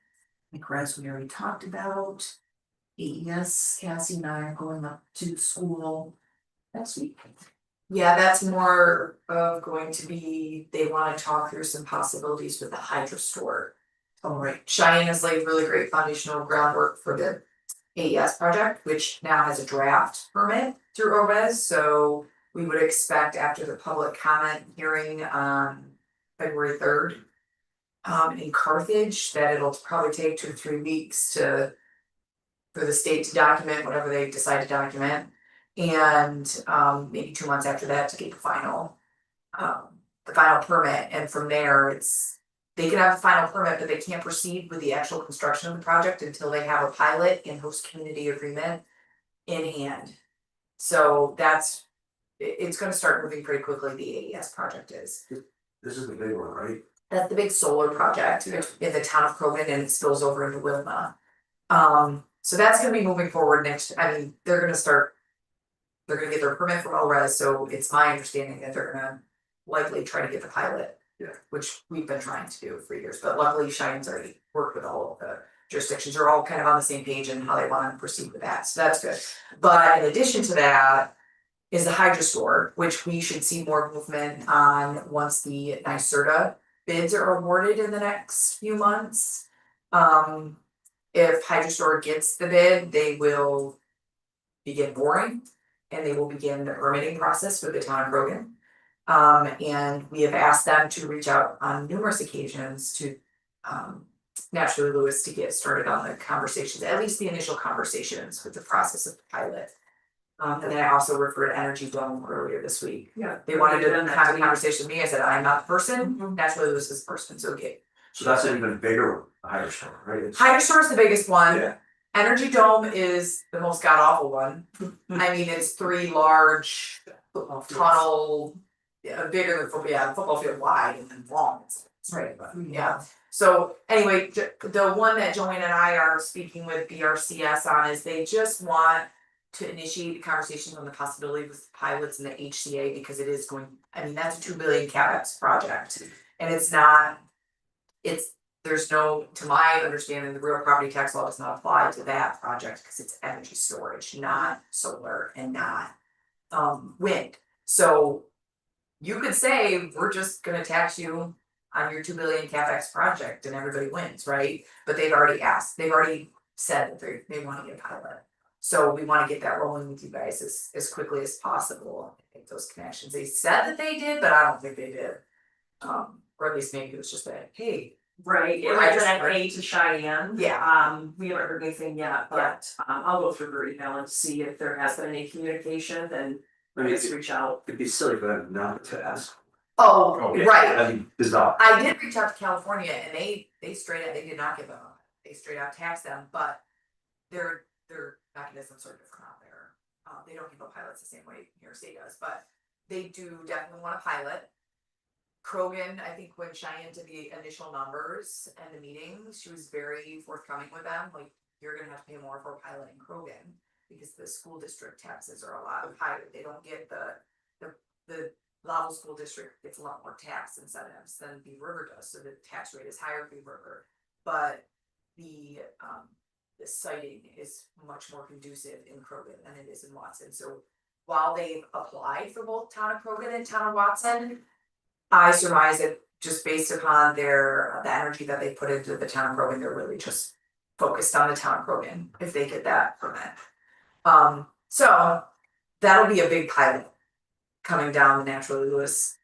Speaker 3: McRes, we already talked about. AES, Cassie and I are going up to school next week.
Speaker 2: Yeah, that's more of going to be, they wanna talk through some possibilities with the hydro store.
Speaker 3: Oh, right.
Speaker 2: Cheyenne has laid really great foundational groundwork for the AES project, which now has a draft permit through ORES, so we would expect after the public comment hearing on February 3rd. In Carthage, that it'll probably take 2 to 3 weeks for the state to document whatever they decide to document. And maybe 2 months after that to get the final permit, and from there, they can have the final permit, but they can't proceed with the actual construction of the project until they have a pilot and host community agreement in hand. So it's gonna start moving pretty quickly, the AES project is.
Speaker 1: This is the big one, right?
Speaker 2: That's the big solar project in the town of Crogan, and it spills over into Wilma. So that's gonna be moving forward next, they're gonna get their permit from ORES, so it's my understanding that they're gonna likely try to get the pilot.
Speaker 1: Yeah.
Speaker 2: Which we've been trying to do for years, but luckily Cheyenne's already worked with all of the jurisdictions, they're all kind of on the same page in how they wanna proceed with that, so that's good. But in addition to that is the hydro store, which we should see more movement on once the NYSERDA bids are awarded in the next few months. If hydro store gets the bid, they will begin boring, and they will begin the permitting process for the town of Grogan. And we have asked them to reach out on numerous occasions to Naturally Lewis to get started on the conversations, at least the initial conversations with the process of the pilot. And then I also referred to Energy Dome earlier this week.
Speaker 7: Yeah.
Speaker 2: They wanted to have a conversation with me, I said, I'm not the person, Naturally Lewis is the person, so okay.
Speaker 1: So that's an even bigger one, the higher store, right? It's-
Speaker 2: Hydro Store is the biggest one.
Speaker 1: Yeah.
Speaker 2: Energy Dome is the most god awful one. I mean, it's 3 large
Speaker 3: Football fields.
Speaker 2: tunnel, bigger than football field wide and then long. It's
Speaker 3: Right.
Speaker 2: but yeah. So anyway, the one that Joanne and I are speaking with BRCS on is they just want
Speaker 3: to initiate conversations on the possibility with pilots and the HCA, because it is going, I mean, that's a 2 billion CapEx project. And it's not, there's no, to my understanding, the real property tax law does not apply to that project, because it's energy storage, not solar and not wind. So you could say, we're just gonna tax you on your 2 billion CapEx project and everybody wins, right? But they've already said that they wanna get a pilot. So we wanna get that rolling with you guys as quickly as possible, make those connections. They said that they did, but I don't think they did. Or at least maybe it was just that, hey,
Speaker 2: Right, it
Speaker 3: Well,
Speaker 2: might
Speaker 3: I
Speaker 2: have
Speaker 3: just
Speaker 2: been an A to Cheyenne.
Speaker 3: Yeah.
Speaker 2: We haven't heard anything yet, but I'll go through her email and see if there has been any communication, then
Speaker 1: I
Speaker 2: I
Speaker 1: mean,
Speaker 2: guess reach out.
Speaker 1: it'd be silly for them not to ask.
Speaker 3: oh,
Speaker 8: Okay.
Speaker 3: right.
Speaker 1: That'd be bizarre.
Speaker 3: I did reach out to California and they straight up, they did not give them, they straight out taxed them, but their mechanisms are different out there. They don't give up pilots the same way New York State does, but they do definitely want a pilot. Krogan, I think when Cheyenne did the initial numbers and the meetings, she was very forthcoming with them, like, you're gonna have to pay more for a pilot in Krogan. Because the school district taxes are a lot higher, they don't get the Laval School District gets a lot more tax incentives than Beaver River does, so the tax rate is higher in Beaver River. But the siting is much more conducive in Krogan than it is in Watson, so while they've applied for both town of Krogan and town of Watson, I surmise that just based upon the energy that they put into the town of Krogan, they're really just focused on the town of Krogan, if they get that permit. So that'll be a big pilot coming down the Naturally Lewis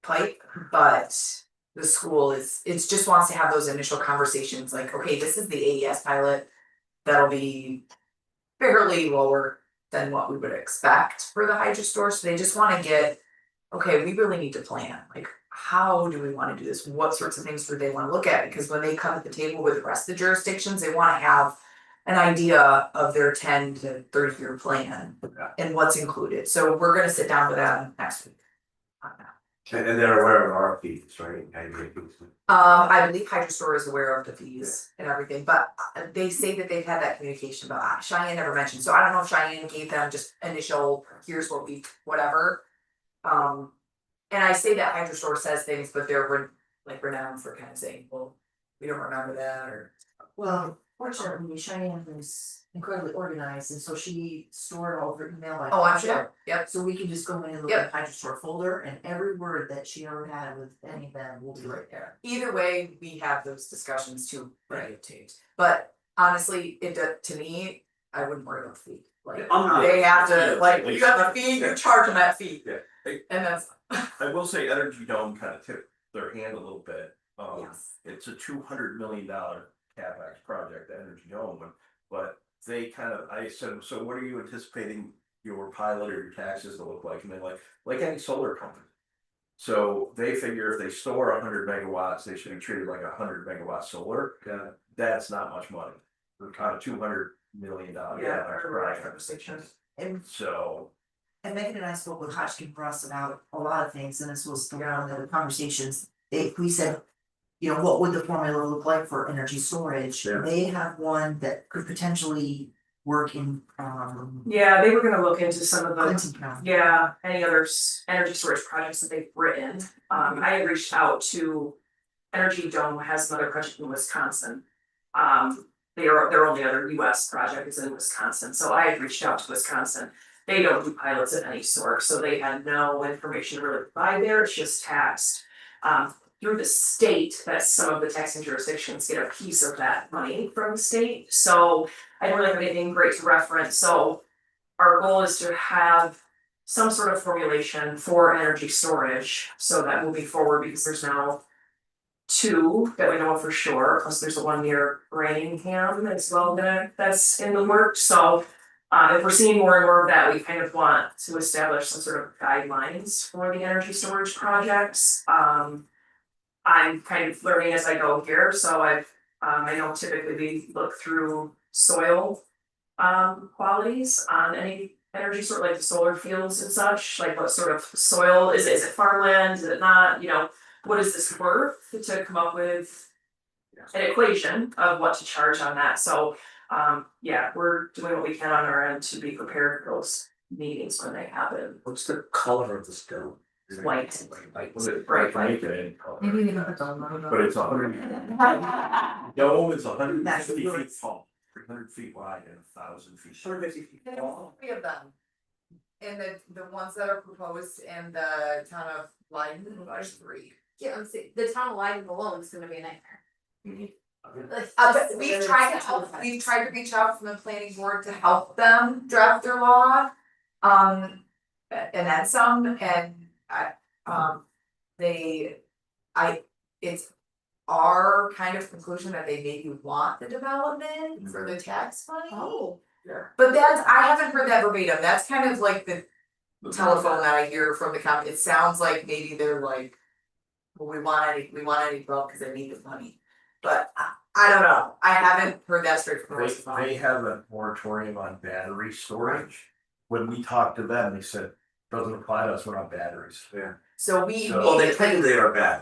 Speaker 3: pipe, but the school it's just wants to have those initial conversations like, okay, this is the AES pilot, that'll be fairly lower than what we would expect for the hydro store, so they just wanna get, okay, we really need to plan, like, how do we wanna do this, what sorts of things do they wanna look at, because when they come at the table with the rest of the jurisdictions, they wanna have an idea of their 10 to 30 year plan and what's included, so we're gonna sit down with them next week on that.
Speaker 1: And they're aware of our fees, right? I agree.
Speaker 3: I believe HydroStore is aware of the fees and everything, but they say that they've had that communication, but Cheyenne never mentioned, so I don't know if Cheyenne gave them just initial, here's what we, whatever. And I say that HydroStore says things, but they're renowned for kind of saying, well, we don't remember that, or.
Speaker 9: Well, fortunately, Cheyenne was incredibly organized, and so she stored all of her email by.
Speaker 3: Oh, I'm
Speaker 9: project.
Speaker 3: sure, yep,
Speaker 9: So we can just go in and look at the HydroStore folder, and every word that she ever had with any of them will be right there.
Speaker 3: either way, we have those discussions too, videotaped, but honestly, to me, I wouldn't worry about the fee, like.
Speaker 1: I'm not-
Speaker 3: They have to,
Speaker 6: Yeah,
Speaker 3: like,
Speaker 6: like-
Speaker 3: you have a fee, you charge them that fee.
Speaker 6: Yeah.
Speaker 3: And that's,
Speaker 6: I will say Energy Dome kind of tipped their hand a little bit.
Speaker 3: yes,
Speaker 6: It's a $200 million CapEx project, the Energy Dome, but they kind of, I said, so what are you anticipating your pilot or your taxes to look like? And they're like any solar company. So they figure if they store 100 megawatts, they should be treated like 100 megawatt solar. That's not much money on a $200 million
Speaker 2: Yeah,
Speaker 6: CapEx
Speaker 2: our
Speaker 6: project.
Speaker 2: conversation.
Speaker 9: And
Speaker 6: So,
Speaker 9: Megan and I spoke with Hodgkin Russ about a lot of things, and this was the one of the conversations. We said, you know, what would the formula look like for energy storage?
Speaker 1: Yeah.
Speaker 9: They have one that could potentially work in
Speaker 2: Yeah, they were gonna look into some of the,
Speaker 9: Clinton County.
Speaker 2: yeah, any other energy storage projects that they've written. I had reached out to Energy Dome has another project in Wisconsin. Their only other US project is in Wisconsin, so I had reached out to Wisconsin. They don't do pilots of any sort, so they had no information really to provide there, it's just taxed. Through the state, that some of the taxing jurisdictions get a piece of that money from the state, so I don't really have anything great to reference, so. Our goal is to have some sort of formulation for energy storage, so that moving forward, because there's now. Two that we know for sure, plus there's the one near Rainham as well that's in the works, so. If we're seeing more and more of that, we kind of want to establish some sort of guidelines for the energy storage projects. I'm kind of learning as I go here, so I know typically we look through soil. Qualities on any energy sort, like the solar fields and such, like what sort of soil is it farmland, is it not, you know, what is this worth to come up with. An equation of what to charge on that, so yeah, we're doing what we can on our end to be prepared for those meetings when they happen.
Speaker 1: What's the color of the stone? Is it
Speaker 2: White.
Speaker 1: White.
Speaker 6: Was it
Speaker 2: Right,
Speaker 6: right? And-
Speaker 3: Maybe we can put the logo.
Speaker 6: But it's 100. Dome is 150 feet tall, 300 feet wide and 1,000 feet.
Speaker 1: 150 feet
Speaker 10: There's
Speaker 1: tall.
Speaker 10: 3 of them. And the ones that are proposed in the town of Leiden, there's 3.
Speaker 4: Yeah, I'm saying, the town of Leiden alone is gonna be a nightmare. Like,
Speaker 10: But we've tried to help, we've tried to reach out from the planning board to help them draft their law. And then some, and it's our kind of conclusion that they maybe want the development for the tax money.
Speaker 2: Oh.
Speaker 10: But I haven't heard that verbatim, that's kind of like the telephone that I hear from the county, it sounds like maybe they're like. Well, we want any development because they need the money, but I don't know, I haven't heard that straight from the horse's mouth.
Speaker 6: They have a moratorium on battery storage. When we talked to them, they said, doesn't apply to us, we're not batteries.
Speaker 1: Yeah.
Speaker 10: So we
Speaker 6: So-
Speaker 1: Well, they
Speaker 10: immediately,
Speaker 1: technically are bad,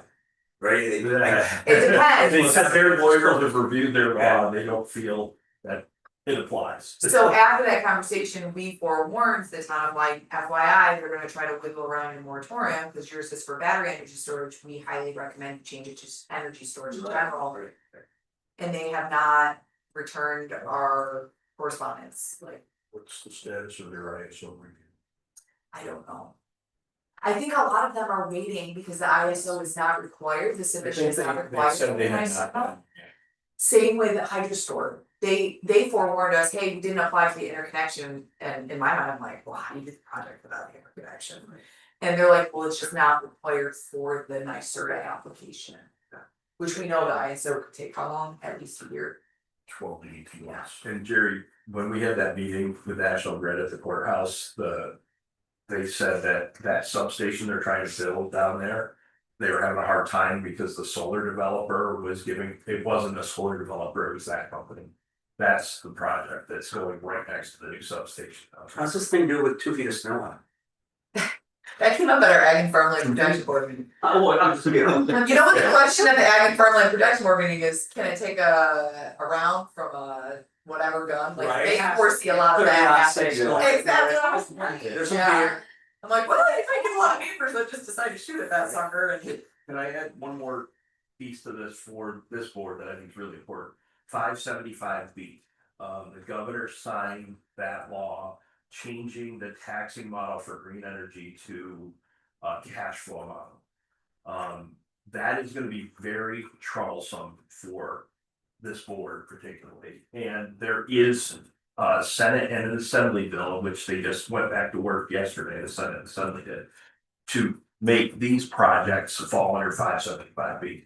Speaker 1: right?
Speaker 10: it depends.
Speaker 6: They said their lawyers have reviewed their law, they don't feel that it applies.
Speaker 10: So after that conversation, we forewarned the town of like FYI, they're gonna try to wiggle around your moratorium, because yours is for battery energy storage, we highly recommend change it to energy storage in general. And they have not returned our correspondence, like,
Speaker 8: What's the status of their ISO review?
Speaker 10: I don't know. I think a lot of them are waiting because the ISO is not required, the submission is not required.
Speaker 6: They said they had
Speaker 10: for
Speaker 6: not
Speaker 10: ISO.
Speaker 6: done.
Speaker 10: Same with Hydrostore, they forewarned us, hey, we didn't apply for the interconnection, and in my mind, I'm like, well, how do you do the project without the interconnection? And they're like, well, it's just not required for the NYSERDA application. Which we know the ISO could take how long, at least a year.
Speaker 8: 12 to 18 months.
Speaker 6: And Jerry, when we had that meeting with National Grid at the courthouse, they said that substation they're trying to build down there. They were having a hard time because the solar developer was giving, it wasn't a solar developer, it was that company. That's the project that's going right next to the new substation.
Speaker 1: How's this thing do with 2 feet of snow on
Speaker 10: That came up at our Ag and Farmland Protection Board meeting.
Speaker 1: it? Oh, I'm just, you know.
Speaker 10: You know what the question at the Ag and Farmland Protection Board meeting is, can it take a round from a whatever gun, like they
Speaker 1: Right.
Speaker 10: foresee a lot of that happening. Exactly what I was thinking.
Speaker 1: There's some
Speaker 10: Yeah.
Speaker 1: fear.
Speaker 10: I'm like, well, if I get a lot of neighbors that just decide to shoot at that sucker and.
Speaker 6: Can I add one more piece to this for this board that I think is really important? 575B, the governor signed that law, changing the taxing model for green energy to a cash flow model. That is gonna be very troublesome for this board particularly, and there is a Senate and an Assembly bill, which they just went back to work yesterday, the Senate and Assembly did, to make these projects fall under 575B.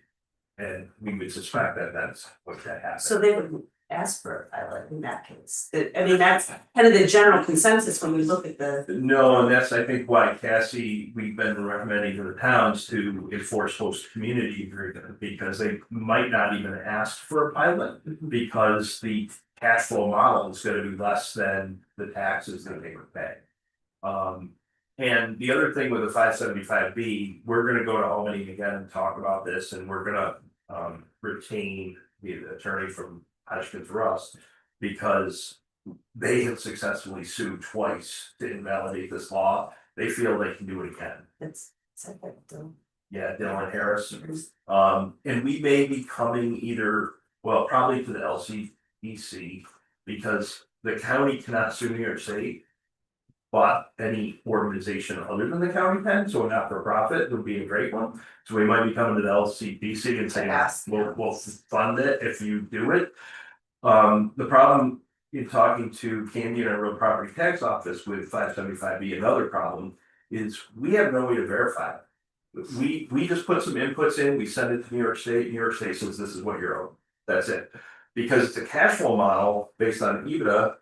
Speaker 6: And we would suspect that that's what that happens.
Speaker 7: So they would ask for a pilot in that case. I mean, that's kind of the general consensus when we look at the.
Speaker 6: No, and that's, I think, why Cassie, we've been recommending to the towns to enforce host community agreement, because they might not even ask for a pilot. Because the cash flow model is gonna be less than the taxes that they would pay. And the other thing with the 575B, we're gonna go to Albany again and talk about this, and we're gonna retain the attorney from Hodgkins Rust. Because they have successfully sued twice to invalidate this law, they feel they can do it again.
Speaker 7: It's like the.
Speaker 6: Yeah, Dylan Harris, and we may be coming either, well, probably to the LCEC. Because the county cannot sue New York State. But any organization other than the county can, so a not-for-profit would be a great one, so we might be coming to the LCPC and saying,
Speaker 10: Yes.
Speaker 6: we'll fund it if you do it. The problem in talking to Candy and our real property tax office with 575B, another problem is we have no way to verify it. We just put some inputs in, we send it to New York State says this is what you're owed, that's it. Because it's a cash flow model based on EBITDA.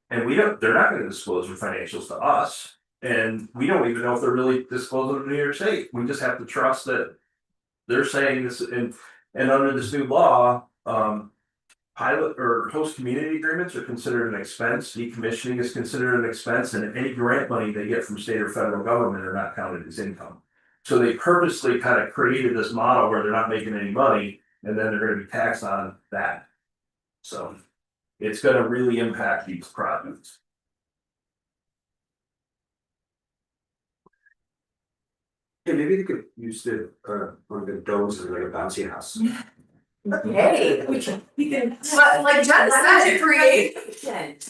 Speaker 6: And they're not gonna disclose their financials to us, and we don't even know if they're really disclosing to New York State, we just have to trust that. They're saying this, and under this new law, pilot or host community agreements are considered an expense, decommissioning is considered an expense, and any grant money they get from state or federal government are not counted as income. So they purposely kind of created this model where they're not making any money, and then they're gonna be taxed on that. So. it's gonna really impact these projects.
Speaker 1: Yeah, maybe they could use the, one of the domes as like a bouncy house.
Speaker 7: Hey.
Speaker 2: We can.
Speaker 10: But like Jen said, create.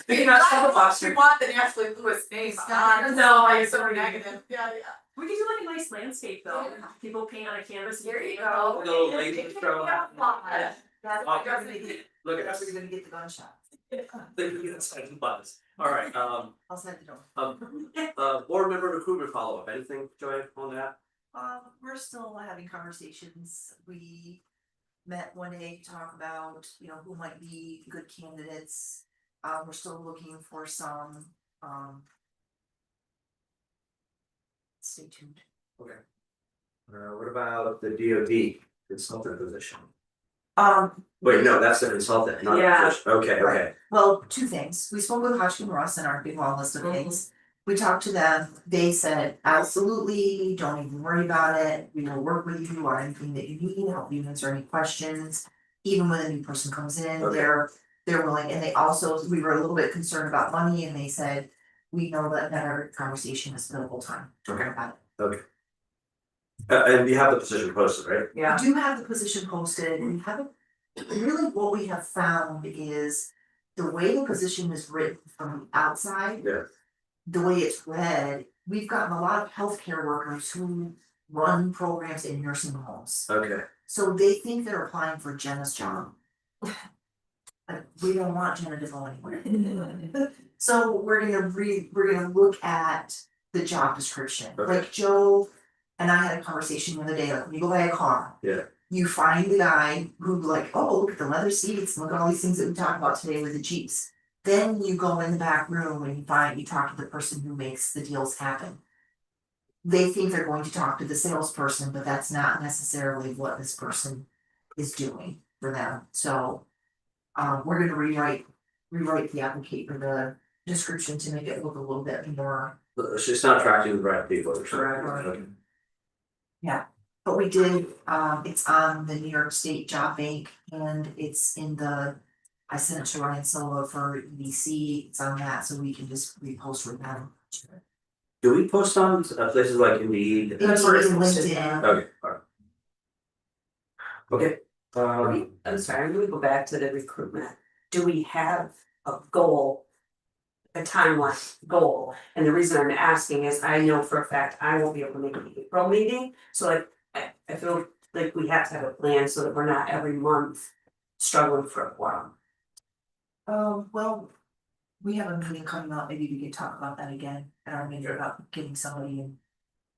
Speaker 2: We can have some box.
Speaker 10: We want the Ashley Lewis name on,
Speaker 2: No, I
Speaker 10: it's so
Speaker 2: agree.
Speaker 10: negative, yeah.
Speaker 2: We can do like a nice landscape though,
Speaker 10: Yeah.
Speaker 2: people paint on a canvas. and
Speaker 10: There you
Speaker 2: paint
Speaker 10: go.
Speaker 2: it.
Speaker 1: Little ladies throw out.
Speaker 10: Yeah.
Speaker 9: That's
Speaker 1: Oh.
Speaker 9: what you're gonna get,
Speaker 1: Look at
Speaker 9: that's
Speaker 1: us.
Speaker 9: where you're gonna get the gunshot,
Speaker 1: They can get inside the buzz. Alright,
Speaker 9: outside the door.
Speaker 1: board member recruitment follow-up, anything, Joanne, on that?
Speaker 9: We're still having conversations, we met one day to talk about, you know, who might be good candidates. We're still looking for some, stay tuned.
Speaker 1: What about the DoD consultant position?
Speaker 9: Um,
Speaker 1: Wait, no, that's the consultant, not the
Speaker 2: Yeah.
Speaker 1: position, okay, okay.
Speaker 9: well, two things, we spoke with Hodgkin Ross and our big long list of things. We talked to them, they said, absolutely, don't even worry about it, we will work with you on anything that you need, help you answer any questions. Even when a new person comes in,
Speaker 1: Okay.
Speaker 9: they're willing, and they also, we were a little bit concerned about money, and they said. We know that our conversation is billable time. Don't worry about it.
Speaker 1: And you have the position posted, right?
Speaker 2: Yeah.
Speaker 9: We do have the position posted, we haven't, really what we have found is. The way the position is written from the outside.
Speaker 1: Yeah.
Speaker 9: The way it's read, we've gotten a lot of healthcare workers who run programs in nursing homes.
Speaker 1: Okay,
Speaker 9: So they think they're applying for Jenna's job. Like, we don't want Jenna to go anywhere. So we're gonna look at the job description,
Speaker 1: Okay.
Speaker 9: like Joe and I had a conversation the other day, like when you go buy a car.
Speaker 1: Yeah.
Speaker 9: You find the guy who like, oh, look at the leather seats, look at all these things that we talked about today with the Jeeps. Then you go in the back room and you talk to the person who makes the deals happen. They think they're going to talk to the salesperson, but that's not necessarily what this person is doing for them, so. We're gonna rewrite the applicate for the description to make it look a little bit more.
Speaker 1: she's not attracting the right people, or something.
Speaker 9: Correct.
Speaker 1: Okay.
Speaker 9: But we did, it's on the New York State Job Bank and it's in the. I sent it to Ryan Silva for EDC, it's on that, so we can just repost with them.
Speaker 1: Do we post on places like Indeed?
Speaker 2: That's where it's
Speaker 9: In
Speaker 2: listed.
Speaker 9: LinkedIn.
Speaker 1: Okay, alright. Okay,
Speaker 7: I'm sorry, I'm gonna go back to the recruitment. Do we have a goal? A timeline goal, and the reason I'm asking is I know for a fact I won't be able to make the April meeting, so like I feel like we have to have a plan so that we're not every month struggling for a while.
Speaker 9: Well, we have a meeting coming up, maybe we could talk about that again, at our meeting about getting somebody and.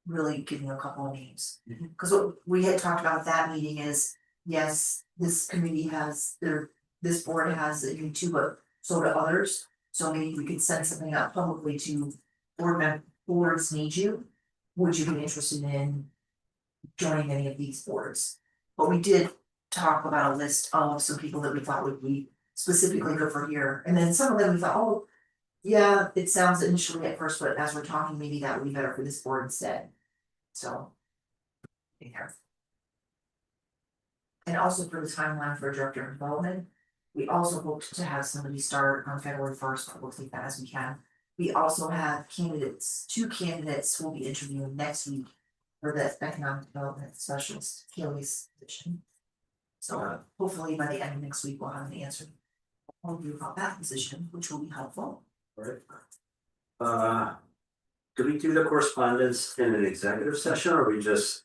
Speaker 9: Really giving a couple of names, cause what we had talked about at that meeting is, yes, this committee has, this board has a need to, but so do others. So maybe we could send something out publicly to boards need you, would you be interested in joining any of these boards? But we did talk about a list of some people that we thought would be specifically good for here, and then some of them we thought, oh. Yeah, it sounds initially at first, but as we're talking, maybe that would be better for this board instead. So. Yeah. And also for the timeline for director of development, we also hope to have somebody start on February 1st, but we'll take that as we can. We also have candidates, 2 candidates will be interviewing next week for the economic development specialist, Kelly's position. So hopefully by the end of next week, we'll have an answer. I'll review about that position, which will be helpful.
Speaker 1: alright. Do we do the correspondence in an executive session, or we just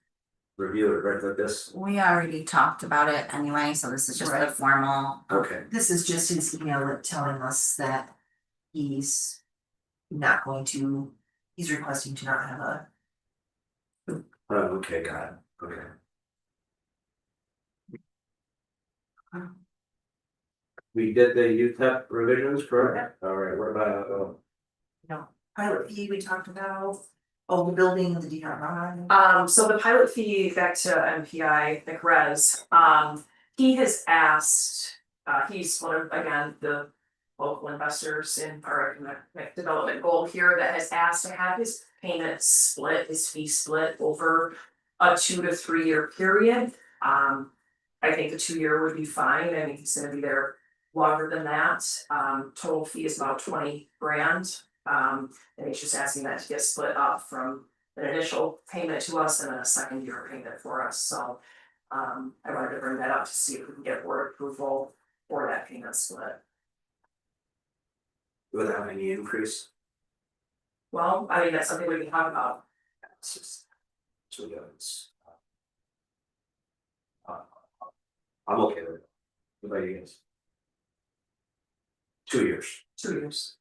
Speaker 1: review it right like this?
Speaker 5: We already talked about it anyway, so this is just the
Speaker 9: Right.
Speaker 5: formal.
Speaker 1: Okay,
Speaker 9: This is just his email telling us that he's not going to, he's requesting to not have a.
Speaker 1: oh, okay, got it, okay. We did the UTEP revisions, correct? Alright, what about,
Speaker 9: Pilot fee we talked about, oh, the building of the DRI.
Speaker 2: So the pilot fee back to MPI, Nick Rez, he has asked, he's one of, again, the local investors in our economic development goal here that has asked to have his payments split, his fee split over a 2 to 3 year period. I think the 2 year would be fine, I mean, he's gonna be there longer than that, total fee is about 20 grand. And he's just asking that to get split up from an initial payment to us and a second year payment for us, so. I wanted to bring that up to see if we can get board approval for that payment split.
Speaker 1: Without any increase.
Speaker 2: Well, I mean, that's something we can talk about.
Speaker 1: It's just. So yeah, it's. I'm okay with it. What about you guys? 2 years.
Speaker 2: 2 years.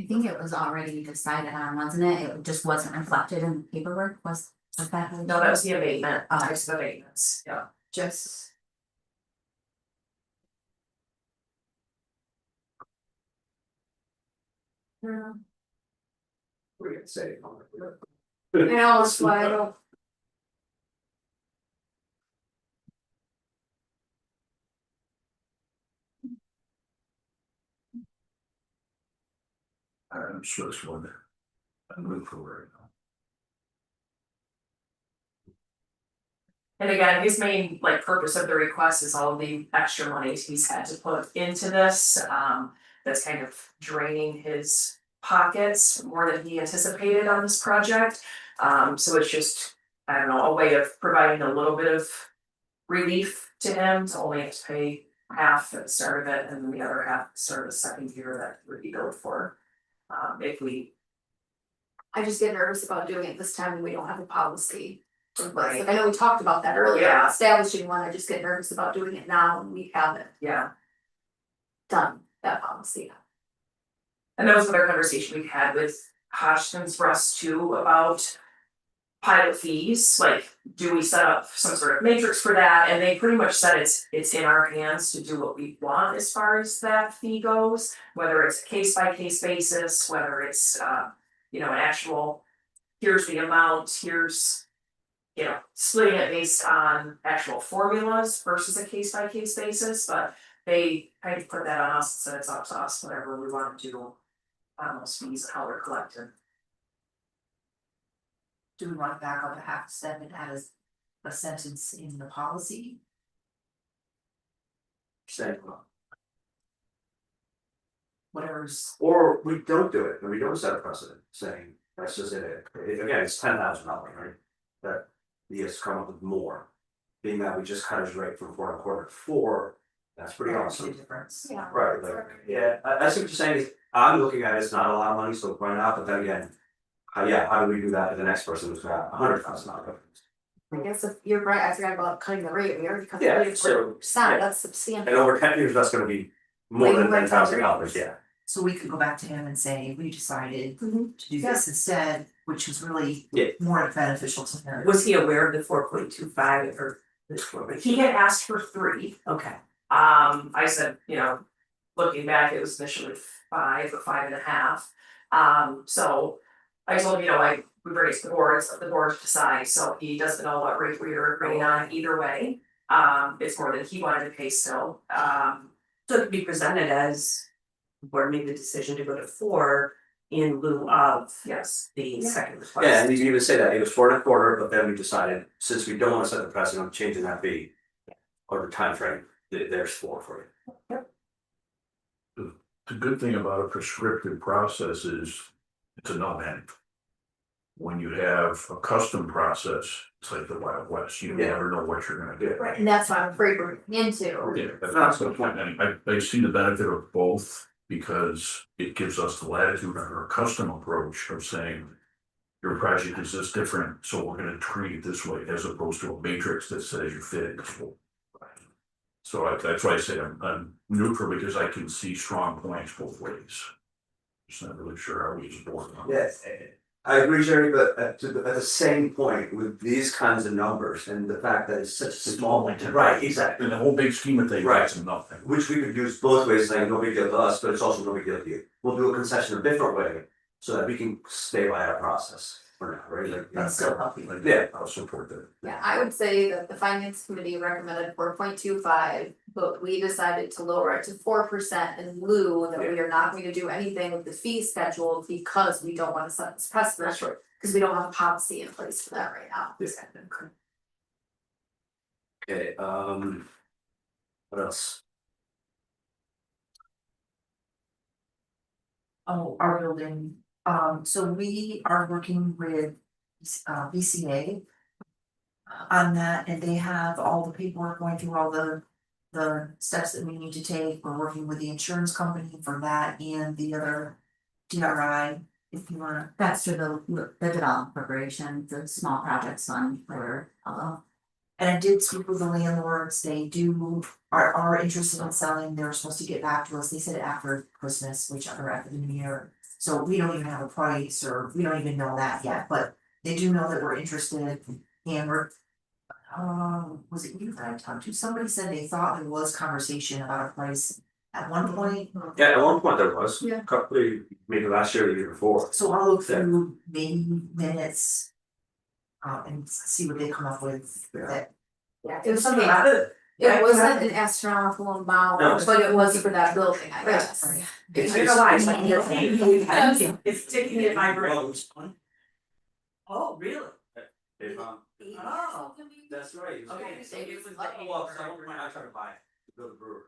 Speaker 5: I think it was already decided on, wasn't it? It just wasn't reflected in the paperwork, was that?
Speaker 2: No, that was the abatement, types of abatements, yeah.
Speaker 3: Just.
Speaker 2: Yeah.
Speaker 1: What are you gonna say?
Speaker 4: I know, that's why I don't.
Speaker 8: I'm sure it's one that. I'm looking for right now.
Speaker 2: And again, his main like purpose of the request is all the extra monies he's had to put into this, that's kind of draining his pockets more than he anticipated on this project. So it's just, I don't know, a way of providing a little bit of relief to him to only have to pay half at the start of it and then the other half at the start of the second year that would be billed for. If we,
Speaker 4: I just get nervous about doing it this time when we don't have a policy. in place.
Speaker 2: Right.
Speaker 4: Like I know we talked about that earlier,
Speaker 2: Yeah.
Speaker 4: establishing one, I just get nervous about doing it now when we haven't
Speaker 2: yeah.
Speaker 4: done that policy.
Speaker 2: And that was another conversation we've had with Hodgkins Rust too about pilot fees, like, do we set up some sort of matrix for that? And they pretty much said it's in our hands to do what we want as far as that fee goes, whether it's a case by case basis, whether it's an actual, here's the amount, here's splitting it based on actual formulas versus a case by case basis, but they kind of put that on us and said it's up to us, whatever we want to do on those fees and how they're collected.
Speaker 3: Do we want to back up a half step and add a sentence in the policy?
Speaker 1: Saying,
Speaker 3: Whatever's,
Speaker 1: or we don't do it, and we don't set a precedent, saying, that's just it, again, it's $10,000, right? That he has come up with more, being that we just cut his rate from 4.25 to 4, that's pretty
Speaker 3: there's a
Speaker 1: awesome.
Speaker 3: difference.
Speaker 4: Yeah.
Speaker 1: Right, like, yeah, I see what you're saying, I'm looking at it, it's not a lot of money, so why not, but then again. How do we do that to the next person who's got $100,000?
Speaker 4: I guess if you're right, I forgot about cutting the rate, we already cut the
Speaker 1: Yeah,
Speaker 4: rate
Speaker 1: so,
Speaker 4: for
Speaker 1: yeah.
Speaker 4: that's substantial.
Speaker 1: And over 10 years, that's gonna be more than
Speaker 4: Way more than
Speaker 1: $10,000, yeah.
Speaker 3: So we could go back to him and say, we decided
Speaker 4: Mhm.
Speaker 3: to do this instead, which is really
Speaker 1: Yeah.
Speaker 3: more beneficial to him.
Speaker 7: Was he aware of the 4.25 or this 4.2?
Speaker 2: He had asked for 3.
Speaker 7: Okay,
Speaker 2: I said, looking back, it was initially 5 or 5.5. So I told him, we raised the board, it's up to the board to decide, so he doesn't know what rate we were agreeing on either way. It's more than he wanted to pay still,
Speaker 7: so it could be presented as the board made the decision to go to 4 in lieu of
Speaker 2: yes.
Speaker 7: the second request.
Speaker 1: Yeah, and you can even say that, it was 4.25, but then we decided, since we don't wanna set the precedent of changing that fee. Or the timeframe, there's 4 for you.
Speaker 8: The good thing about a prescriptive process is it's a no end. When you have a custom process, it's like the Wild West, you
Speaker 1: Yeah.
Speaker 8: never know what you're gonna get.
Speaker 4: Right, and that's what I'm afraid we're into.
Speaker 8: Yeah, that's the point, and I see the benefit of both, because it gives us the latitude on our custom approach of saying. Your project is this different, so we're gonna treat it this way, as opposed to a matrix that says you fit it. So that's why I say I'm neutral, because I can see strong points both ways. Just not really sure how we support them.
Speaker 1: Yes, I agree, Jerry, but at the same point, with these kinds of numbers and the fact that it's such a small, right, exactly.
Speaker 8: In the whole big scheme of things,
Speaker 1: Right.
Speaker 8: it's nothing.
Speaker 1: Which we could use both ways, saying no big deal to us, but it's also no big deal to you. We'll do a concession a different way, so that we can stay by our process for now, right? Like,
Speaker 3: And still healthy.
Speaker 8: Like,
Speaker 1: Yeah.
Speaker 8: I'll support that.
Speaker 4: Yeah, I would say that the finance committee recommended 4.25, but we decided to lower it to 4% in lieu that we are not going to do anything with the fee schedule because we don't wanna set this precedent.
Speaker 1: That's right.
Speaker 4: Cause we don't have a policy in place for that right now.
Speaker 1: Okay, what else?
Speaker 3: Oh, our building, so we are working with BCA. On that, and they have all the paperwork going through all the steps that we need to take, we're working with the insurance company for that and the other. DRI, if you wanna,
Speaker 5: That's through the development corporation, the small projects fund for,
Speaker 3: and I did speak with the landlords, they are interested in selling, they were supposed to get back to us, they said after Christmas, which are after the new year. So we don't even have a price, or we don't even know that yet, but they do know that we're interested, and we're. Was it you that I talked to, somebody said they thought there was conversation about a price at one point.
Speaker 1: Yeah, at one point there was.
Speaker 3: Yeah.
Speaker 1: Couple, maybe last year or the year before.
Speaker 3: So I'll look through maybe minutes. And see what they come up with that.
Speaker 10: Yeah,
Speaker 2: It was something
Speaker 4: It wasn't an astronomical
Speaker 1: No.
Speaker 4: amount, but it was for that building, I guess.
Speaker 1: It's-
Speaker 7: I don't know why, it's
Speaker 1: it's-
Speaker 7: like, it's sticking in my brain.
Speaker 3: Oh, really?
Speaker 1: If,
Speaker 3: Oh.
Speaker 1: that's right.
Speaker 7: Okay, so it was like-
Speaker 1: Well, someone might not try to buy it, to build a brewery.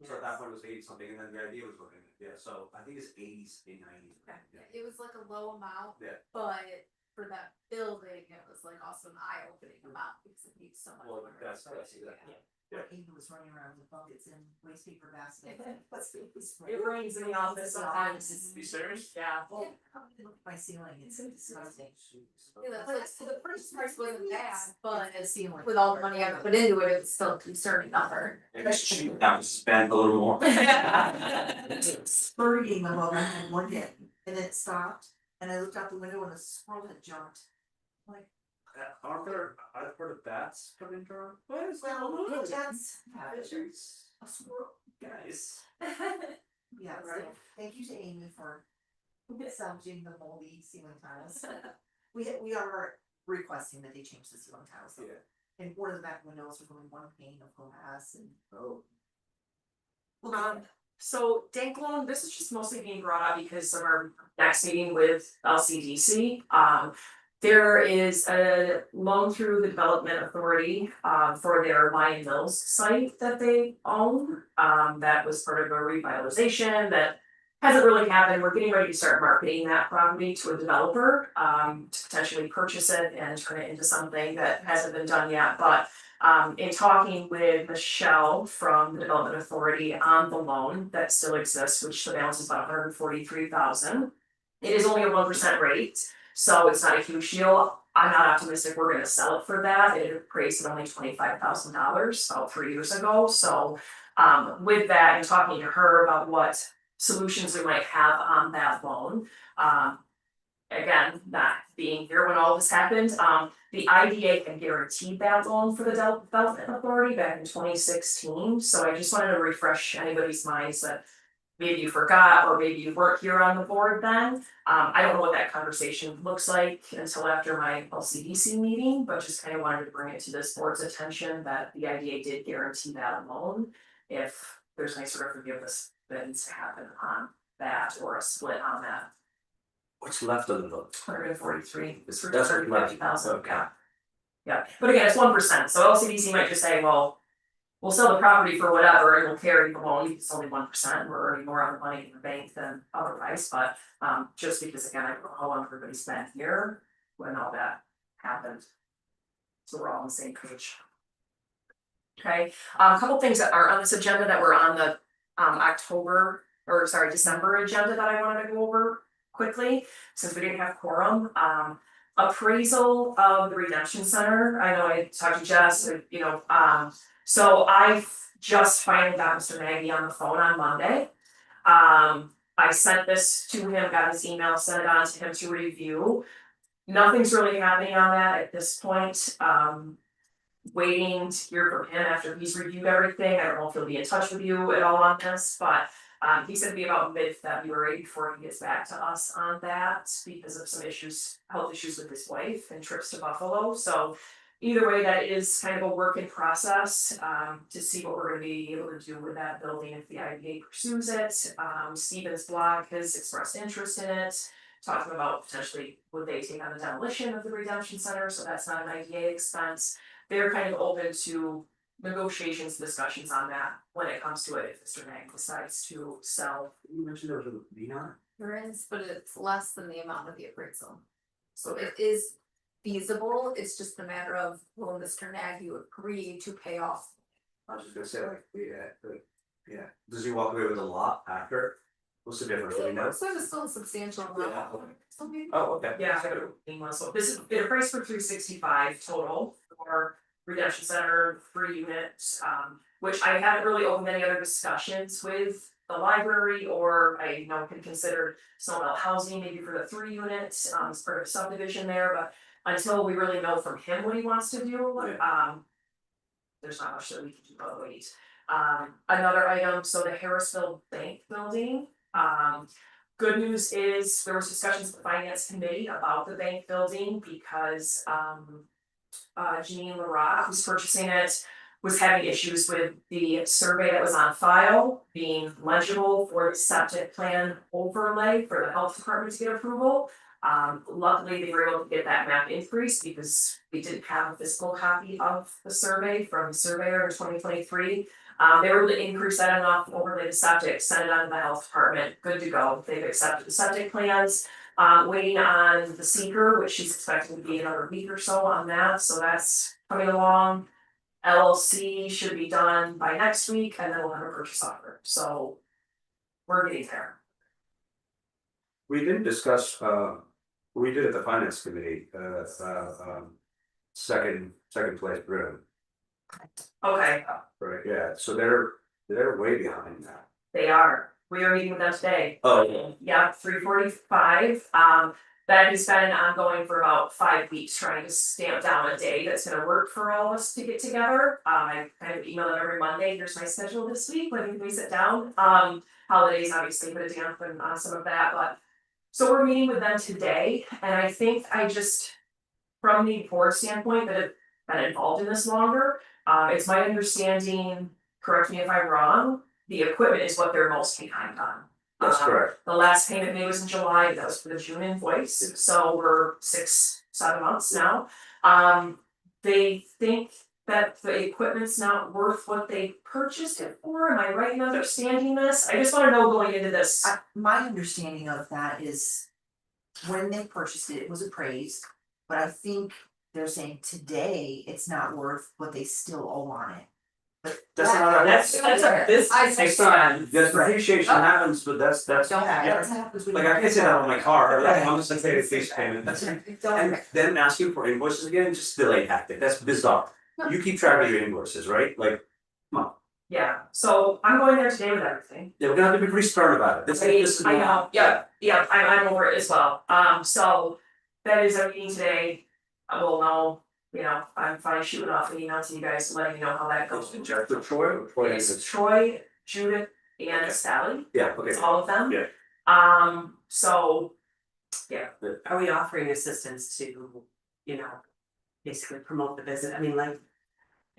Speaker 1: So at that point it was 80 something, and then the idea was looking, yeah, so I think it's 80s, 90s.
Speaker 4: It was like a low amount,
Speaker 1: Yeah.
Speaker 4: but for that building, it was like also an eye-opening amount because it needs so much.
Speaker 1: Well,
Speaker 4: more.
Speaker 1: that's exactly.
Speaker 3: What Amy was running around with buckets and waste paper baskets.
Speaker 7: It rains in the office sometimes.
Speaker 1: Be serious?
Speaker 7: Yeah.
Speaker 3: Well, look at my ceiling, it's disgusting.
Speaker 4: Yeah, that's like, so the purchase price wasn't bad, but
Speaker 3: The ceiling.
Speaker 4: with all the money I put into it, it was still a concerning number.
Speaker 1: It's cheap now, spend a little more.
Speaker 3: Spurting above, I had one hit, and then it stopped, and I looked out the window and a squirrel had jumped. Like,
Speaker 1: Aren't there, I've heard of bats coming in Durham? What is
Speaker 3: well, that's,
Speaker 1: Pictures.
Speaker 3: a squirrel.
Speaker 1: Guys.
Speaker 3: Yeah, so
Speaker 1: Right.
Speaker 3: thank you to Amy for salvaging the moldy ceiling tiles. We are requesting that they change the ceiling tiles.
Speaker 1: Yeah.
Speaker 3: And one of the back windows are only one pane of glass and.
Speaker 1: Oh.
Speaker 2: So Dank loan, this is just mostly being brought up because of our next meeting with LCDC. There is a loan through the Development Authority for their Lion Mills site that they own. That was part of a revitalization that hasn't really happened. We're getting ready to start marketing that property to a developer to potentially purchase it and turn it into something that hasn't been done yet, but in talking with Michelle from the Development Authority on the loan that still exists, which the balance is about $143,000. It is only a 1% rate, so it's not a huge deal. I'm not optimistic we're gonna sell it for that. It appraised at only $25,000 about 3 years ago, so with that and talking to her about what solutions we might have on that loan. Again, not being here when all this happened, the IDA had guaranteed that loan for the Development Authority back in 2016, so I just wanted to refresh anybody's minds that maybe you forgot or maybe you weren't here on the board then. I don't know what that conversation looks like until after my LCDC meeting, but just kind of wanted to bring it to this board's attention that the IDA did guarantee that loan. If there's any sort of forgiveness that needs to happen on that or a split on that.
Speaker 1: What's left of the book?
Speaker 2: 143, it's for
Speaker 1: That's what left.
Speaker 2: 30,000,
Speaker 1: Okay.
Speaker 2: yeah. Yeah, but again, it's 1%, so LCDC might just say, well, we'll sell the property for whatever and we'll carry the loan, it's only 1%, we're earning more on the money in the bank than otherwise, but just because again, I don't know how long everybody's been here when all that happened. So we're all on the same page. Okay, a couple things that are on this agenda that were on the December agenda that I wanted to go over quickly, since we didn't have quorum. Appraisal of the Redemption Center, I know I talked to Jess, so I just finally got Mr. Maggie on the phone on Monday. I sent this to him, got his email, sent it on to him to review. Nothing's really happening on that at this point, waiting to hear from him after he's reviewed everything. I don't know if he'll be in touch with you at all on this, but he's gonna be about mid-February before he gets back to us on that because of some health issues with his wife and trips to Buffalo. So either way, that is kind of a work in process to see what we're gonna be able to do with that building if the IDA pursues it. Stevens Block has expressed interest in it, talking about potentially would they take on the demolition of the Redemption Center, so that's not an IDA expense. They're kind of open to negotiations, discussions on that when it comes to it, if Mr. Mag decides to sell.
Speaker 1: You mentioned there was a lien on
Speaker 4: There is, but it's less than the amount of the appraisal. So it is feasible, it's just a matter of will Mr. Nagy agree to pay off?
Speaker 1: I was just gonna say yeah, does he walk away with a lot after? What's the difference, do we know?
Speaker 4: So it's still a substantial amount. So maybe-
Speaker 1: Oh, okay.
Speaker 2: Yeah, I got it. So this is, it appraised for 365 total for Redemption Center, 3 units, which I haven't really opened any other discussions with the library, or I know can consider Snowbelt housing maybe for the 3 units, as part of subdivision there, but until we really know from him what he wants to do, there's not much that we can do but wait. Another item, so the Harrisville Bank building, good news is there was discussions with the finance committee about the bank building because Janine Larock, who's purchasing it, was having issues with the survey that was on file being legible for the septic plan overlay for the health department to get approval. Luckily, they were able to get that map increased because we didn't have a physical copy of the survey from the surveyor in 2023. They were able to increase that enough, overlay the septic, send it on to the health department, good to go. They've accepted the septic plans. Waiting on the seeker, which she's expecting to be another week or so on that, so that's coming along. LLC should be done by next week, and then we'll have a purchase offer, so we're getting there.
Speaker 1: We didn't discuss, we did at the finance committee, second place room,
Speaker 2: Okay,
Speaker 1: right, yeah, so they're way behind that.
Speaker 2: they are, we are meeting with them today.
Speaker 1: Oh.
Speaker 2: Yeah, 3:45, that has been ongoing for about 5 weeks, trying to stamp down a day that's gonna work for all of us to get together. I kind of email them every Monday, here's my schedule this week, when can we sit down? Holidays obviously put a dampen on some of that, but. So we're meeting with them today, and I think from the board standpoint that have been involved in this longer, it's my understanding, correct me if I'm wrong, the equipment is what they're most behind on.
Speaker 1: That's correct.
Speaker 2: The last payment made was in July, that was for the June invoice, so we're 6-7 months now. They think that the equipment's not worth what they purchased it for, am I right in understanding this? I just wanna know going into this.
Speaker 9: My understanding of that is when they purchased it, it was appraised, but I think they're saying today it's not worth what they still owe on it. But
Speaker 1: That's not,
Speaker 2: That's a business.
Speaker 1: it's not, the depreciation happens, but that's.
Speaker 9: Don't,
Speaker 1: Yeah.
Speaker 9: that's happens when.
Speaker 1: Like I can't say that on my car, like I'm just gonna pay the lease payment, that's it.
Speaker 9: Don't,
Speaker 1: And then asking for invoices again, just delay tactic, that's bizarre. You keep track of your invoices, right? Like,
Speaker 2: Yeah, so I'm going there today with everything.
Speaker 1: yeah, we're gonna have to be pretty stern about it. This is.
Speaker 2: I know, yeah, I'm over it as well, so that is our meeting today. I will know, I'm fine shooting off an email to you guys, letting you know how that goes.
Speaker 1: Jeff or Troy or Troy?
Speaker 2: It's Troy, Judith, and Sally,
Speaker 1: Yeah, okay.
Speaker 2: it's all of them.
Speaker 1: Yeah.
Speaker 2: So,
Speaker 7: Are we offering assistance to, basically promote the visit? I mean, like,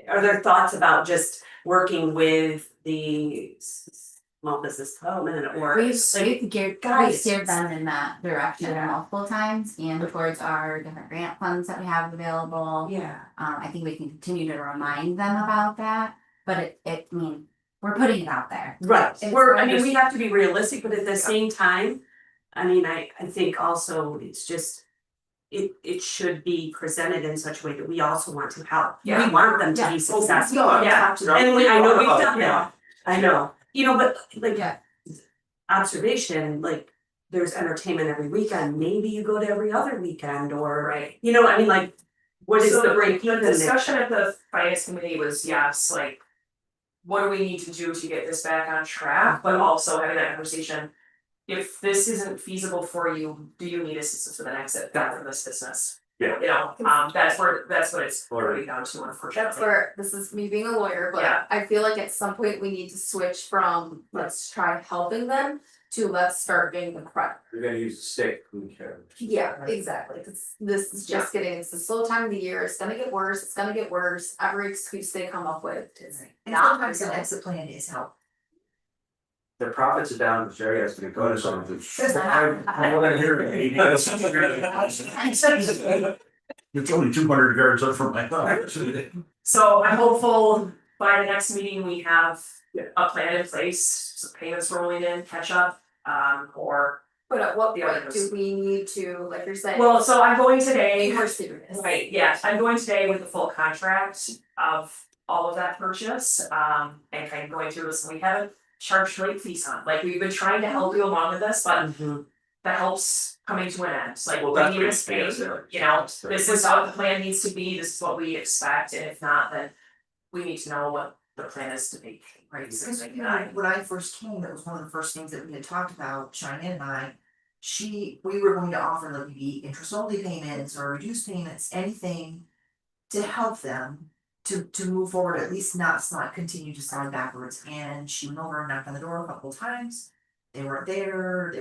Speaker 7: are there thoughts about just working with the small business development or?
Speaker 5: We've geared
Speaker 7: guys.
Speaker 5: them in that direction
Speaker 7: Yeah.
Speaker 5: multiple times and towards our different grant funds that we have available.
Speaker 7: Yeah,
Speaker 5: I think we can continue to remind them about that, but we're putting it out there.
Speaker 7: right,
Speaker 5: It's
Speaker 7: we have to be realistic, but at the same time, I think also it's just. It should be presented in such a way that we also want to help.
Speaker 2: Yeah.
Speaker 7: We want them to
Speaker 5: Yeah.
Speaker 7: be successful.
Speaker 2: Yeah.
Speaker 7: And I know we've done that, I know, but like.
Speaker 5: Yeah.
Speaker 7: Observation, like, there's entertainment every weekend, maybe you go to every other weekend or,
Speaker 2: right.
Speaker 7: like, what is
Speaker 2: So
Speaker 7: the break even
Speaker 2: The
Speaker 7: there?
Speaker 2: discussion at the finance committee was, yes, like. What do we need to do to get this back on track, but also having that conversation. If this isn't feasible for you, do you need assistance with an exit from this business?
Speaker 1: Yeah.
Speaker 2: That's what it's already down to, unfortunately.
Speaker 4: That's where, this is me being a lawyer,
Speaker 2: Yeah.
Speaker 4: but I feel like at some point we need to switch from let's try helping them to let's start getting the credit.
Speaker 1: You're gonna use the stick, who cares?
Speaker 4: Yeah, exactly, this is just it's a slow time of the year, it's gonna get worse, every excuse they come up with is
Speaker 9: And
Speaker 4: not
Speaker 9: sometimes an
Speaker 4: real.
Speaker 9: exit plan is help.
Speaker 1: The profits are down, Jerry has to go to something.
Speaker 8: I wanna hear it. It's only 200 yards up from my house.
Speaker 2: So I'm hopeful by the next meeting, we have
Speaker 1: Yeah.
Speaker 2: a plan in place, some payments rolling in, catch up, or
Speaker 4: But at what
Speaker 2: The
Speaker 4: point
Speaker 2: others.
Speaker 4: do we need to, like you're saying?
Speaker 2: Well, so I'm going
Speaker 4: Be
Speaker 2: today.
Speaker 4: more serious.
Speaker 2: Right, yes, I'm going today with the full contract of all of that purchase, and kind of going through this, and we haven't charged late fees on, like, we've been trying to help you along with this, but the help's coming to an end, like,
Speaker 1: Well,
Speaker 2: we
Speaker 1: that's
Speaker 2: need
Speaker 1: pretty
Speaker 2: this paid,
Speaker 1: fair,
Speaker 2: you know, this is how the plan needs to be, this is what we expect, and if not, then we need to know what the plan is to be, right, so
Speaker 9: Because,
Speaker 2: like,
Speaker 9: you know, when I first came, it was one of the first things that we had talked about, Cheyenne and I. We were going to offer like maybe interest only payments or reduced payments, anything to help them to move forward, at least not continue to slide backwards. And she went over and knocked on the door a couple of times. They weren't there,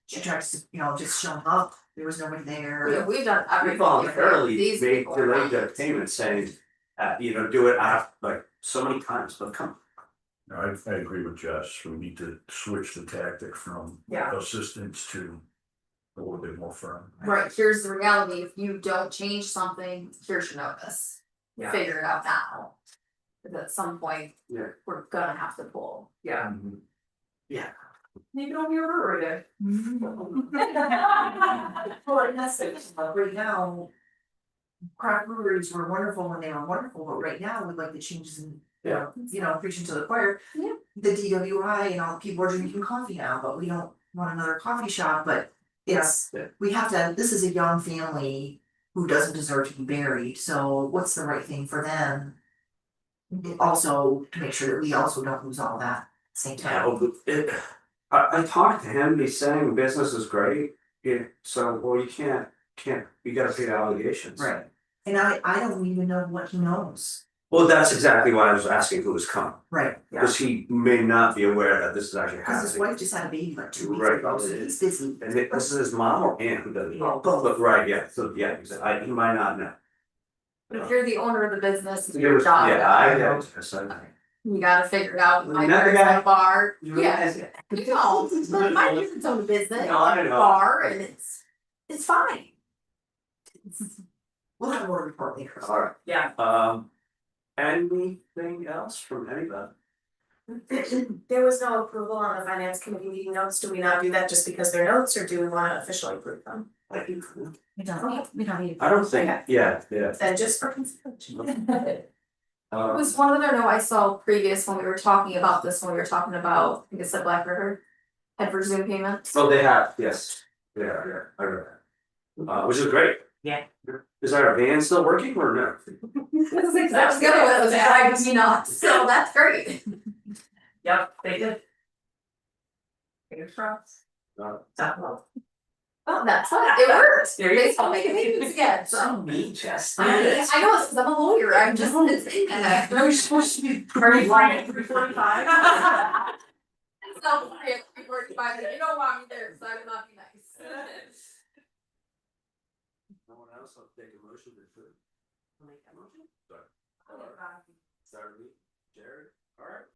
Speaker 9: she tried to, you know, just showing up, there was nobody there.
Speaker 4: We've done
Speaker 1: We
Speaker 4: everything.
Speaker 1: voluntarily
Speaker 4: These
Speaker 1: made
Speaker 4: people are
Speaker 1: delayed
Speaker 4: not.
Speaker 1: their payment saying, you know, do it like so many times, but come.
Speaker 8: I agree with Jess, we need to switch the tactic from
Speaker 2: Yeah.
Speaker 8: assistance to a little bit more firm.
Speaker 4: Right, here's the reality, if you don't change something, here's your notice.
Speaker 2: Yeah.
Speaker 4: Figure it out now. Cause at some point.
Speaker 1: Yeah.
Speaker 4: We're gonna have to pull.
Speaker 2: yeah.
Speaker 1: Yeah.
Speaker 2: Maybe don't be a brewery
Speaker 9: Well, and that's the thing, like, right now. Craft breweries were wonderful when they were wonderful, but right now with like the changes in, you know, preaching to the choir.
Speaker 4: Yeah.
Speaker 9: The DWI and all the people are drinking coffee now, but we don't want another coffee shop, but it's,
Speaker 1: Yeah.
Speaker 9: we have to, this is a young family. Who doesn't deserve to be buried, so what's the right thing for them? Also, to make sure that we also don't lose all that at the same
Speaker 1: Yeah,
Speaker 9: time.
Speaker 1: well, I talked to him, he's saying business is great, yeah, so, well, you can't, you gotta pay the obligations.
Speaker 9: Right. And I don't even know what he knows.
Speaker 1: Well, that's exactly why I was asking who was coming,
Speaker 9: Right.
Speaker 1: because he may not be aware that this is actually
Speaker 9: Cause his
Speaker 1: happening.
Speaker 9: wife just had a baby like 2 weeks
Speaker 1: Right.
Speaker 9: ago, so he's busy.
Speaker 1: And this is his mom or aunt who does it.
Speaker 9: Well, both.
Speaker 1: But right, yeah, so, yeah, he might not know.
Speaker 4: But if you're the owner of the business, it's
Speaker 1: Yeah,
Speaker 4: your job.
Speaker 1: I get it.
Speaker 4: You gotta figure it out, my
Speaker 1: Another
Speaker 4: parents
Speaker 1: guy-
Speaker 4: have a bar,
Speaker 1: You
Speaker 4: yeah, no, but my parents own a business,
Speaker 1: No, I know.
Speaker 4: bar, and it's fine.
Speaker 9: We'll have more report later.
Speaker 1: Alright.
Speaker 2: Yeah.
Speaker 1: Anything else from anybody?
Speaker 11: There was no approval on the finance committee meeting notes, do we not do that just because they're notes, or do we wanna officially approve them?
Speaker 9: We don't need.
Speaker 1: I don't think, yeah.
Speaker 11: Then just for consideration.
Speaker 4: It was one other note I saw previous when we were talking about this, when we were talking about, I think it's the Black River. Had for Zoom payments.
Speaker 1: Oh, they have, yes, yeah, I read that. Which is great.
Speaker 2: Yeah.
Speaker 1: Is our van still working or no?
Speaker 4: That was the other one that was driving me nuts, so that's great.
Speaker 2: Yep, they did. Fingers crossed.
Speaker 1: Uh,
Speaker 4: Oh, that's what, it worked,
Speaker 2: There you
Speaker 4: they
Speaker 2: go.
Speaker 4: still making payments again, so.
Speaker 1: mean, Jess.
Speaker 4: I know, it's cause I'm a lawyer, I'm just, it's.
Speaker 2: We're supposed to be pretty blind at 3:45.
Speaker 4: It's not free at 3:45, you don't want me there, so I will not be nice.
Speaker 1: No one else, I'll take a motion to approve.
Speaker 2: Make that motion.
Speaker 1: Sorry. Jared, alright.